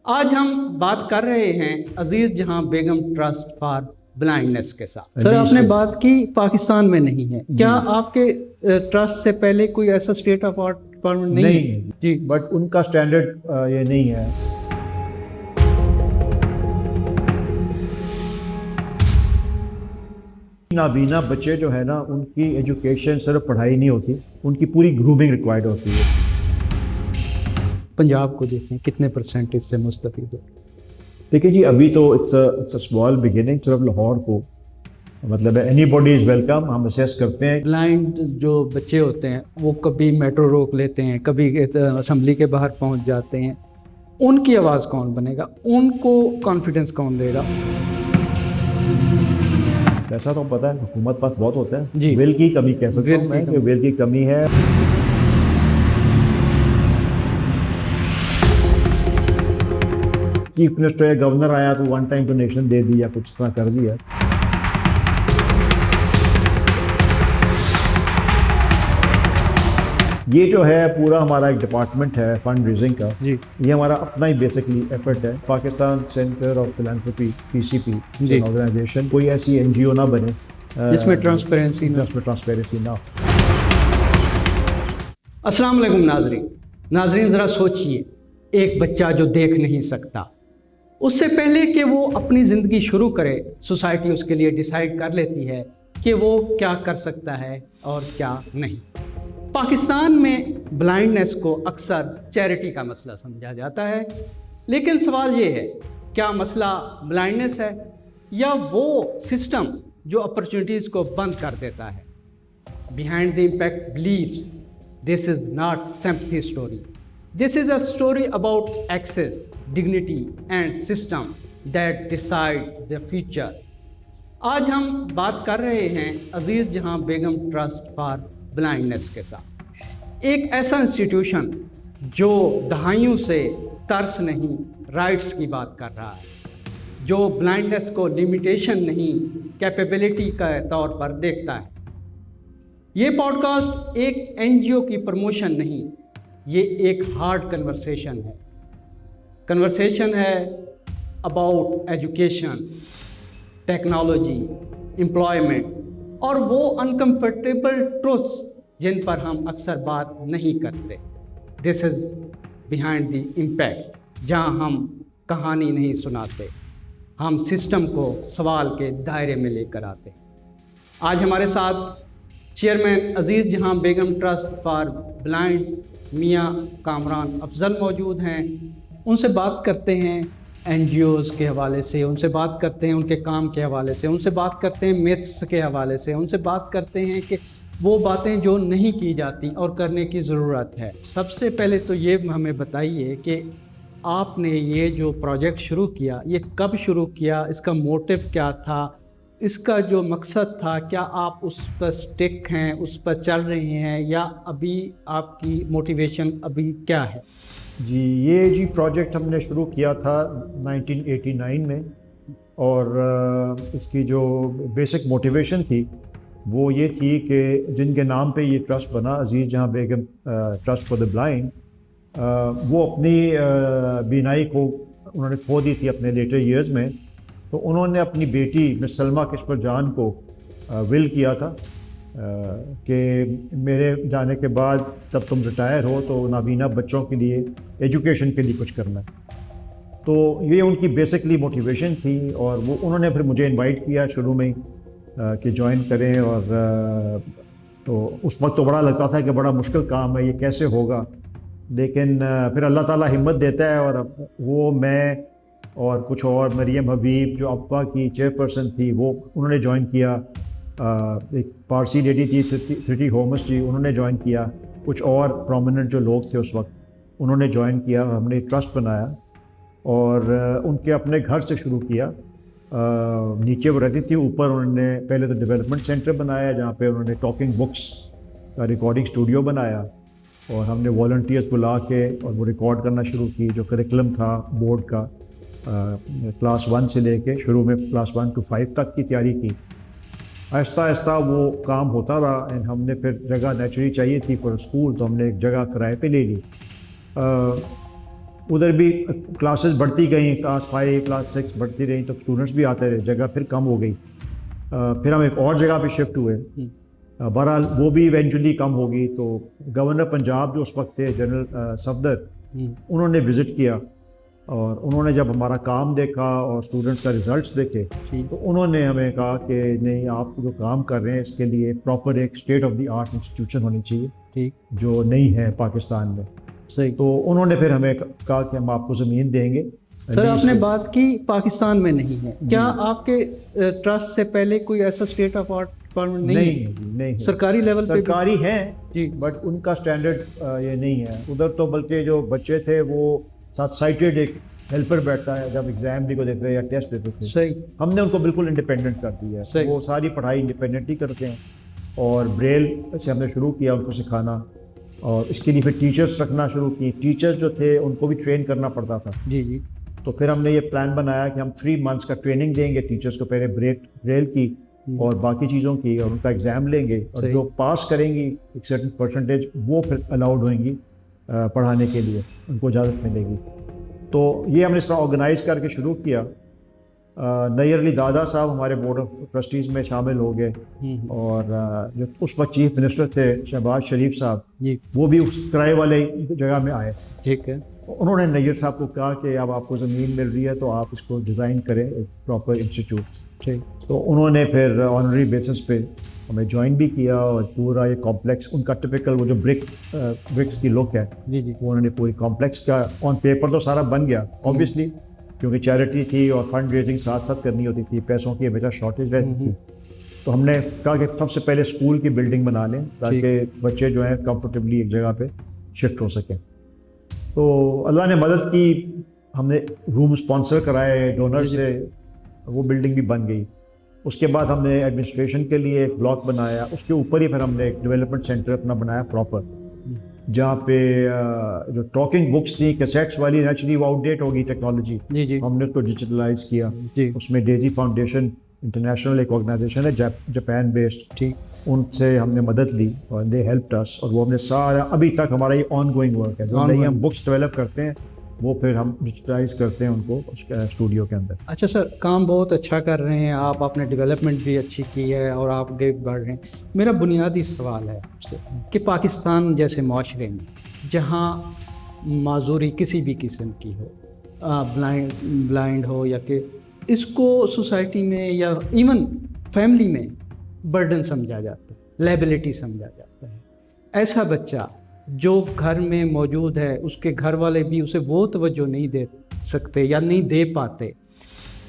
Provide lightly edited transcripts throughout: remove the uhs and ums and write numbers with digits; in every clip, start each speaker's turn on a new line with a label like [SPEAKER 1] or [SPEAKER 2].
[SPEAKER 1] आज हम बात कर रहे हैं अजीज जहां बेगम ट्रस्ट फॉर ब्लाइंडनेस के साथ। सर, आपने बात की पाकिस्तान में नहीं है, क्या आपके ट्रस्ट से पहले कोई ऐसा स्टेट ऑफ आर्ट डिपार्टमेंट नहीं है?
[SPEAKER 2] जी, बट उनका स्टैंडर्ड ये नहीं है। नाबीना बच्चे जो है ना, उनकी एजुकेशन सिर्फ पढ़ाई नहीं होती, उनकी पूरी ग्रूमिंग रिक्वायर्ड होती है।
[SPEAKER 1] पंजाब को देखें, कितने परसेंटेज से मुस्तफीद हो?
[SPEAKER 2] देखिए जी, अभी तो इट्स अ स्मॉल बिगिनिंग। सिर्फ लाहौर को मतलब एनीबॉडी इज़ वेलकम, हम असेस करते हैं।
[SPEAKER 1] ब्लाइंड जो बच्चे होते हैं वो कभी मेट्रो रोक लेते हैं, कभी असेंबली के बाहर पहुंच जाते हैं, उनकी आवाज़ कौन बनेगा? उनको कॉन्फिडेंस कौन देगा?
[SPEAKER 2] ऐसा तो पता है हुकूमत पास बहुत होता है
[SPEAKER 1] जी।
[SPEAKER 2] विल की कमी कह सकता हूं मैं कि विल की कमी है। चीफ मिनिस्टर या गवर्नर आया तो वन टाइम डोनेशन दे दिया, कुछ तरह कर दिया। ये जो है पूरा हमारा एक डिपार्टमेंट है फंड रेजिंग का जी। ये हमारा अपना ही बेसिकली एफर्ट है। Pakistan centre of philanthropy PCP organisation कोई ऐसी एनजीओ ना बने
[SPEAKER 1] जिसमें ट्रांसपेरेंसी
[SPEAKER 2] ना।
[SPEAKER 1] अस्सलाम वालेकुम नाजरीन, ज़रा सोचिए, एक बच्चा जो देख नहीं सकता, उससे पहले कि वो अपनी ज़िंदगी शुरू करे, सोसाइटी उसके लिए डिसाइड कर लेती है कि वो क्या कर सकता है और क्या नहीं। पाकिस्तान में ब्लाइंडनेस को अक्सर चैरिटी का मसला समझा जाता है, लेकिन सवाल ये है, क्या मसला ब्लाइंडनेस है या वो सिस्टम जो अपॉर्चुनिटीज़ को बंद कर देता है? Behind the impact believes this is not sympathy story, this is a story about access, dignity and system that decides the future. आज हम बात कर रहे हैं अजीज़ जहां बेगम ट्रस्ट फॉर ब्लाइंडनेस के साथ। एक ऐसा इंस्टीट्यूशन जो दहाइयों से तर्स नहीं, राइट्स की बात कर रहा है, जो ब्लाइंडनेस को लिमिटेशन नहीं, कैपेबिलिटी का तौर पर देखता है। ये पॉडकास्ट एक एनजीओ की प्रमोशन नहीं, ये एक हार्ड कन्वर्सेशन है अबाउट एजुकेशन, टेक्नोलॉजी, एम्प्लॉयमेंट और वो अनकंफर्टेबल ट्रुथ्स जिन पर हम अक्सर बात नहीं करते। This is behind the impact, जहाँ हम कहानी नहीं सुनाते, हम सिस्टम को सवाल के दायरे में लेकर आते। आज हमारे साथ चेयरमैन अजीज़ जहां बेगम ट्रस्ट फॉर ब्लाइंड्स मियाँ कामरान अफजल मौजूद हैं। उनसे बात करते हैं एनजीओज़ के हवाले से, उनसे बात करते हैं उनके काम के हवाले से, उनसे बात करते हैं मिथ्स के हवाले से, उनसे बात करते हैं कि वो बातें जो नहीं की जाती और करने की ज़रूरत है। सबसे पहले तो ये हमें बताइए कि आपने ये जो प्रोजेक्ट शुरू किया, ये कब शुरू किया, इसका मोटिव क्या था, इसका जो मकसद था, क्या आप उस पर स्टिक हैं, उस पर चल रहे हैं, या अभी आपकी मोटिवेशन अभी क्या है?
[SPEAKER 2] जी, ये जी प्रोजेक्ट हमने शुरू किया था 1989 में, और इसकी जो बेसिक मोटिवेशन थी वो ये थी कि जिनके नाम पे ये ट्रस्ट बना, अजीज़ जहां बेगम ट्रस्ट फॉर द ब्लाइंड, वो अपनी बीनाई को उन्होंने खो दी थी अपने लेटर ईयर्स में। तो उन्होंने अपनी बेटी मिस सलमा किश्वर जान को विल किया था कि मेरे जाने के बाद तब तुम रिटायर हो तो नाबीना बच्चों के लिए एजुकेशन के लिए कुछ करना। तो ये उनकी बेसिकली मोटिवेशन थी, और वो उन्होंने फिर मुझे इनवाइट किया शुरू में ही कि ज्वाइन करें। और तो उस वक्त तो बड़ा लगता था कि बड़ा मुश्किल काम है, ये कैसे होगा, लेकिन फिर अल्लाह ताला हिम्मत देता है। और वो, मैं और कुछ और, मरियम हबीब जो अब्बा की चेयरपर्सन थी, वो उन्होंने ज्वाइन किया। एक पारसी लेडी थी सिटी होमस जी, उन्होंने ज्वाइन किया। कुछ और प्रोमिनेंट जो लोग थे उस वक्त, उन्होंने ज्वाइन किया। हमने ट्रस्ट बनाया और उनके अपने घर से शुरू किया। नीचे वो रहती थी, ऊपर उन्होंने पहले तो डेवलपमेंट सेंटर बनाया जहाँ पे उन्होंने टॉकिंग बुक्स का रिकॉर्डिंग स्टूडियो बनाया, और हमने वॉलंटियर्स बुला के और वो रिकॉर्ड करना शुरू की। जो करिकुलम था बोर्ड का, क्लास 1 से लेके शुरू में क्लास 1 to 5 तक की तैयारी की। आहिस्ता आहिस्ता वो काम होता रहा, एंड हमने फिर जगह नेचुरली चाहिए थी फॉर स्कूल, तो हमने एक जगह किराए पे ले ली। उधर भी क्लासेस बढ़ती गई, क्लास 5 क्लास 6 बढ़ती रही, तो स्टूडेंट्स भी आते रहे, जगह फिर कम हो गई। फिर हम एक और जगह पे शिफ्ट हुए। बहरहाल वो भी इवेंचुअली कम होगी। तो गवर्नर पंजाब जो उस वक्त थे, जनरल सफदर, उन्होंने विज़िट किया और उन्होंने जब हमारा काम देखा और स्टूडेंट्स का रिजल्ट्स देखे, तो उन्होंने हमें कहा कि नहीं, आप जो काम कर रहे हैं इसके लिए प्रॉपर एक state of the art institution होनी चाहिए,
[SPEAKER 1] ठीक,
[SPEAKER 2] जो नहीं है पाकिस्तान में।
[SPEAKER 1] सही।
[SPEAKER 2] तो उन्होंने फिर हमें कहा कि हम आपको ज़मीन देंगे।
[SPEAKER 1] सर, आपने बात की पाकिस्तान में नहीं है, क्या आपके ट्रस्ट से पहले कोई ऐसा स्टेट ऑफ आर्ट डिपार्टमेंट नहीं है? सरकारी लेवल पे
[SPEAKER 2] सरकारी है
[SPEAKER 1] जी,
[SPEAKER 2] बट उनका स्टैंडर्ड ये नहीं है उधर। तो बल्कि जो बच्चे थे वो साथ साइटेड एक हेल्पर बैठता है जब एग्जाम भी को देते थे या टेस्ट देते थे।
[SPEAKER 1] सही।
[SPEAKER 2] हमने उनको बिल्कुल इंडिपेंडेंट कर दिया है, वो सारी पढ़ाई इंडिपेंडेंट ही करते हैं। और ब्रेल से हमने शुरू किया उनको सिखाना, और इसके लिए फिर टीचर्स रखना शुरू की। टीचर्स जो थे उनको भी ट्रेन करना पड़ता था।
[SPEAKER 1] जी जी।
[SPEAKER 2] तो फिर हमने ये प्लान बनाया कि हम 3 मंथ्स का ट्रेनिंग देंगे टीचर्स को, पहले ब्रेल की और बाकी चीज़ों की, और उनका एग्ज़ाम लेंगे, और जो पास करेंगी एक सर्टेन परसेंटेज वो फिर अलाउड होंगी पढ़ाने के लिए, उनको इजाज़त मिलेगी। तो ये हमने सारा ऑर्गेनाइज करके शुरू किया। नैयर अली दादा साहब हमारे बोर्ड ऑफ ट्रस्टीज़ में शामिल हो गए, और जो उस वक्त चीफ मिनिस्टर थे शहबाज शरीफ साहब जी, वो भी उस किराए वाले जगह में आए।
[SPEAKER 1] ठीक है।
[SPEAKER 2] उन्होंने नैयर साहब को कहा कि अब आपको ज़मीन मिल रही है तो आप इसको डिज़ाइन करें एक प्रॉपर इंस्टीट्यूट। ठीक। तो उन्होंने फिर ऑनरी बेसिस पे हमें ज्वाइन भी किया, और पूरा ये कॉम्प्लेक्स उनका टिपिकल वो जो ब्रिक्स की लुक है जी जी, वो उन्होंने पूरी कॉम्प्लेक्स का ऑन पेपर तो सारा बन गया ऑब्वियसली, क्योंकि चैरिटी थी और फंड रेजिंग साथ साथ करनी होती थी, पैसों की हमेशा शॉर्टेज रहती थी। तो हमने कहा कि सबसे पहले स्कूल की बिल्डिंग बना लें ताकि बच्चे जो हैं कंफर्टेबली एक जगह पे शिफ्ट हो सकें। तो अल्लाह ने मदद की, हमने रूम स्पॉन्सर कराए डोनर से, वो बिल्डिंग भी बन गई। उसके बाद हमने एडमिनिस्ट्रेशन के लिए एक ब्लॉक बनाया, उसके ऊपर ही फिर हमने एक डेवलपमेंट सेंटर अपना बनाया प्रॉपर, जहाँ पे जो टॉकिंग बुक्स थी कैसेट्स वाली, नेचुरली वो आउटडेट होगी टेक्नोलॉजी, हमने उसको डिजिटलाइज किया। उसमें डेजी फाउंडेशन इंटरनेशनल एक ऑर्गेनाइजेशन है जापान बेस्ड, ठीक, उनसे हमने मदद ली और दे हेल्प्ड अस, और वो हमने सारा अभी तक हमारा ये ऑनगोइंग वर्क है। जो नई हम बुक्स डेवलप करते हैं वो फिर हम डिजिटाइज करते हैं उनको उसके स्टूडियो के अंदर।
[SPEAKER 1] अच्छा सर, काम बहुत अच्छा कर रहे हैं आप, आपने डेवलपमेंट भी अच्छी की है और आप आगे बढ़ रहे हैं। मेरा बुनियादी सवाल है आपसे कि पाकिस्तान जैसे माशरे में जहाँ माजूरी किसी भी किस्म की हो, ब्लाइंड हो या कि इसको सोसाइटी में या इवन फैमिली में बर्डन समझा जाता है, लायबिलिटी समझा जाता है, ऐसा बच्चा जो घर में मौजूद है उसके घर वाले भी उसे वो तवज्जो नहीं दे सकते या नहीं दे पाते,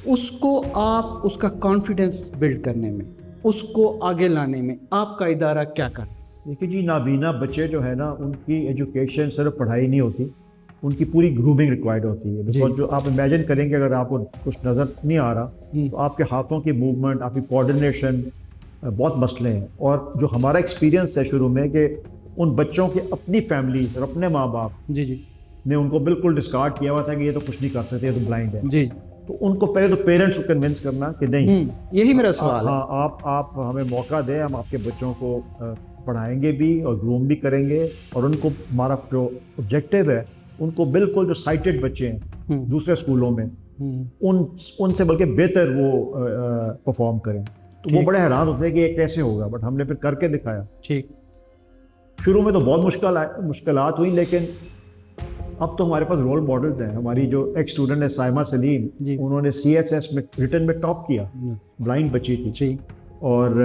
[SPEAKER 1] उसको आप उसका कॉन्फिडेंस बिल्ड करने में, उसको आगे लाने में आपका इदारा क्या कर?
[SPEAKER 2] देखिए जी, नाबीना बच्चे जो है ना, उनकी एजुकेशन सिर्फ पढ़ाई नहीं होती, उनकी पूरी ग्रूमिंग रिक्वायर्ड होती है। बिकॉज जो आप इमेजिन करेंगे, अगर आपको कुछ नज़र नहीं आ रहा तो आपके हाथों की मूवमेंट, आपकी कोऑर्डिनेशन, बहुत मसले हैं। और जो हमारा एक्सपीरियंस है शुरू में कि उन बच्चों की अपनी फैमिली और अपने माँ बाप जी जी ने उनको बिल्कुल डिस्कार्ड किया हुआ था कि ये तो कुछ नहीं कर सकते, ये तो ब्लाइंड है जी। तो उनको पहले तो पेरेंट्स को कन्विंस करना कि नहीं,
[SPEAKER 1] यही मेरा सवाल है।
[SPEAKER 2] हाँ, आप हमें मौका दें, हम आपके बच्चों को पढ़ाएंगे भी और ग्रूम भी करेंगे, और उनको हमारा जो ऑब्जेक्टिव है उनको बिल्कुल जो साइटेड बच्चे हैं दूसरे स्कूलों में उनसे बल्कि बेहतर वो परफॉर्म करें। तो वो बड़े हैरान होते हैं कि ये कैसे होगा, बट हमने फिर करके दिखाया। ठीक। शुरू में तो बहुत मुश्किलात हुई, लेकिन अब तो हमारे पास रोल मॉडल्स हैं। हमारी जो एक स्टूडेंट है साइमा सलीम, उन्होंने CSS में रिटन में टॉप किया, ब्लाइंड बच्ची थी, और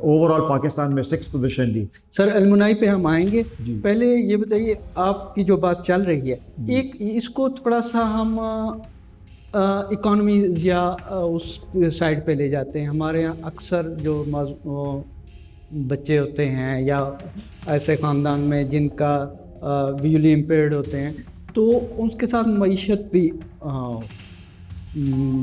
[SPEAKER 2] ओवरऑल पाकिस्तान में 6th पोजीशन ली।
[SPEAKER 1] सर, अलमुनाई पे हम आएंगे, पहले ये बताइए आपकी जो बात चल रही है, एक इसको थोड़ा सा हम इकोनॉमी या उस साइड पे ले जाते हैं। हमारे यहाँ अक्सर जो बच्चे होते हैं या ऐसे ख़ानदान में जिनका विजुअली इम्पेयर्ड होते हैं, तो उसके साथ मईशत भी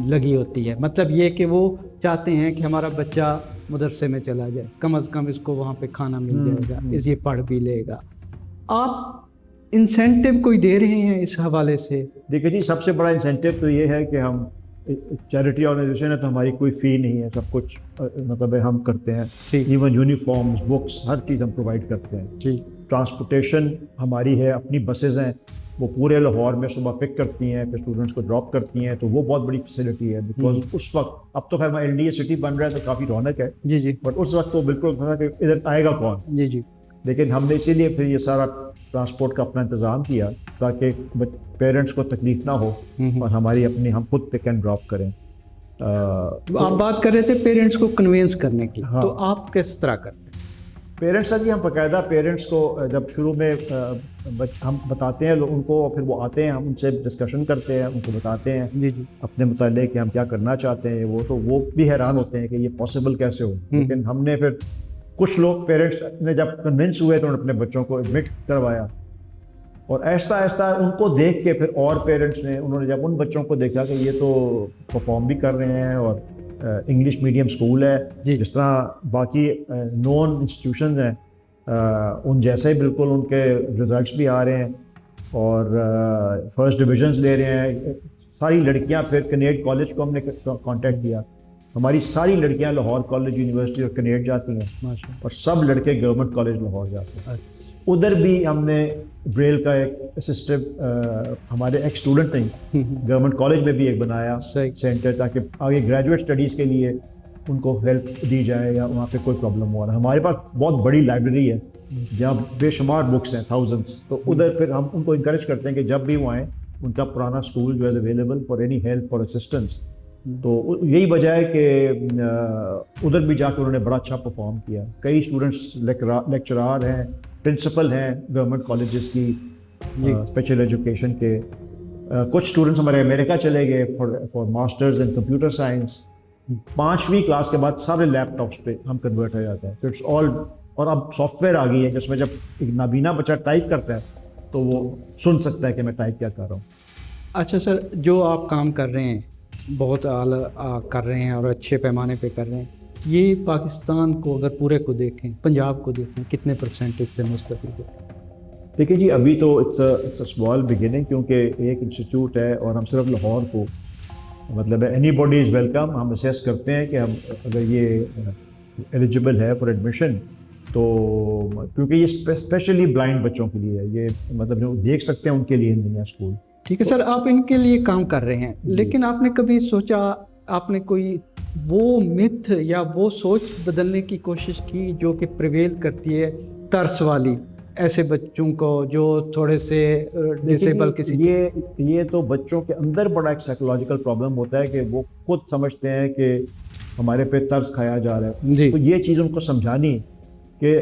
[SPEAKER 1] लगी होती है। मतलब ये कि वो चाहते हैं कि हमारा बच्चा मदरसे में चला जाए, कम से कम इसको वहाँ पे खाना मिल जाएगा, ये पढ़ भी लेगा। आप इंसेंटिव कोई दे रहे हैं इस हवाले से?
[SPEAKER 2] देखिए जी, सबसे बड़ा इंसेंटिव तो ये है कि हम चैरिटी ऑर्गेनाइजेशन है तो हमारी कोई फ़ी नहीं है, सब कुछ मतलब हम करते हैं। इवन यूनिफॉर्म्स, बुक्स, हर चीज़ हम प्रोवाइड करते हैं। ट्रांसपोर्टेशन हमारी है, अपनी बसेज हैं, वो पूरे लाहौर में सुबह पिक करती हैं, फिर स्टूडेंट्स को ड्रॉप करती हैं, तो वो बहुत बड़ी फैसिलिटी है। बिकॉज उस वक्त, अब तो खैर LDA सिटी बन रहा है तो काफ़ी रौनक है,
[SPEAKER 1] जी जी
[SPEAKER 2] बट उस वक्त तो बिल्कुल था कि इधर आएगा कौन।
[SPEAKER 1] जी जी
[SPEAKER 2] लेकिन हमने इसीलिए फिर ये सारा ट्रांसपोर्ट का अपना इंतज़ाम किया ताकि पेरेंट्स को तकलीफ ना हो और हमारी अपनी हम खुद पिक एंड ड्रॉप करें।
[SPEAKER 1] तो आप बात कर रहे थे पेरेंट्स को कन्वेंस करने की,
[SPEAKER 2] हाँ।
[SPEAKER 1] तो आप किस तरह करते हैं?
[SPEAKER 2] पेरेंट्स का जी, हम बाकायदा पेरेंट्स को जब शुरू में हम बताते हैं उनको, फिर वो आते हैं, हम उनसे डिस्कशन करते हैं, उनको बताते हैं
[SPEAKER 1] जी जी
[SPEAKER 2] अपने मुताले कि हम क्या करना चाहते हैं। वो भी हैरान होते हैं कि ये पॉसिबल कैसे हो। लेकिन हमने फिर कुछ लोग पेरेंट्स ने जब कन्विंस हुए तो उन्होंने अपने बच्चों को एडमिट करवाया, और ऐसा ऐसा उनको देख के फिर और पेरेंट्स ने, उन्होंने जब उन बच्चों को देखा कि ये तो परफॉर्म भी कर रहे हैं और इंग्लिश मीडियम स्कूल है,
[SPEAKER 1] जी।
[SPEAKER 2] जिस तरह बाकी नॉन इंस्टीट्यूशन हैं, उन जैसे ही बिल्कुल उनके रिजल्ट्स भी आ रहे हैं और फर्स्ट डिविजन्स ले रहे हैं। सारी लड़कियां, फिर कनेड कॉलेज को हमने कांटेक्ट किया, हमारी सारी लड़कियां लाहौर कॉलेज, यूनिवर्सिटी और कनेड जाती हैं,
[SPEAKER 1] माशाल्लाह।
[SPEAKER 2] और सब लड़के गवर्नमेंट कॉलेज लाहौर जाते हैं।
[SPEAKER 1] अच्छा।
[SPEAKER 2] उधर भी हमने ब्रेल का एक असिस्टिव, हमारे एक स्टूडेंट ने गवर्नमेंट कॉलेज में भी एक बनाया
[SPEAKER 1] सही।
[SPEAKER 2] सेंटर, ताकि आगे ग्रेजुएट स्टडीज़ के लिए उनको हेल्प दी जाए या वहाँ पे कोई प्रॉब्लम हो रहा है। हमारे पास बहुत बड़ी लाइब्रेरी है जहाँ बेशुमार बुक्स हैं, थाउजेंड्स। तो उधर फिर हम उनको इंकरेज करते हैं कि जब भी वो आएँ, उनका पुराना स्कूल जो है अवेलेबल फॉर एनी हेल्प और असिस्टेंस। तो यही वजह है कि उधर भी जाकर उन्होंने बड़ा अच्छा परफॉर्म किया। कई स्टूडेंट्स लेक्चरार हैं, प्रिंसिपल हैं गवर्नमेंट कॉलेजेस की स्पेशल एजुकेशन के। कुछ स्टूडेंट्स हमारे अमेरिका चले गए for masters in computer science. 5वीं क्लास के बाद सारे लैपटॉप्स पे हम कन्वर्ट हो जाते हैं। तो इट्स ऑल, और अब सॉफ्टवेयर आ गई है जिसमें जब एक नाबीना बच्चा टाइप करता है तो वो सुन सकता है कि मैं टाइप क्या कर रहा हूँ।
[SPEAKER 1] अच्छा सर, जो आप काम कर रहे हैं बहुत कर रहे हैं और अच्छे पैमाने पे कर रहे हैं, ये पाकिस्तान को अगर पूरे को देखें, पंजाब को देखें, कितने परसेंटेज से मुस्तफिद है?
[SPEAKER 2] देखिए जी, अभी तो इट्स अ स्मॉल बिगिनिंग, क्योंकि एक इंस्टीट्यूट है और हम सिर्फ लाहौर को, मतलब एनी बॉडी इज़ वेलकम। हम असेस करते हैं कि हम अगर ये एलिजिबल है फॉर एडमिशन, तो क्योंकि ये स्पेशली ब्लाइंड बच्चों के लिए है, ये मतलब जो देख सकते हैं उनके लिए नहीं है स्कूल।
[SPEAKER 1] ठीक है सर, आप इनके लिए काम कर रहे हैं, लेकिन आपने कभी सोचा, आपने कोई वो मिथ या वो सोच बदलने की कोशिश की जो कि प्रिवेल करती है तर्स वाली, ऐसे बच्चों को जो थोड़े से डिसेबल किसी?
[SPEAKER 2] ये तो बच्चों के अंदर बड़ा एक साइकोलॉजिकल प्रॉब्लम होता है कि वो खुद समझते हैं कि हमारे पे तर्स खाया जा रहा है।
[SPEAKER 1] जी।
[SPEAKER 2] तो ये चीज़ उनको समझानी कि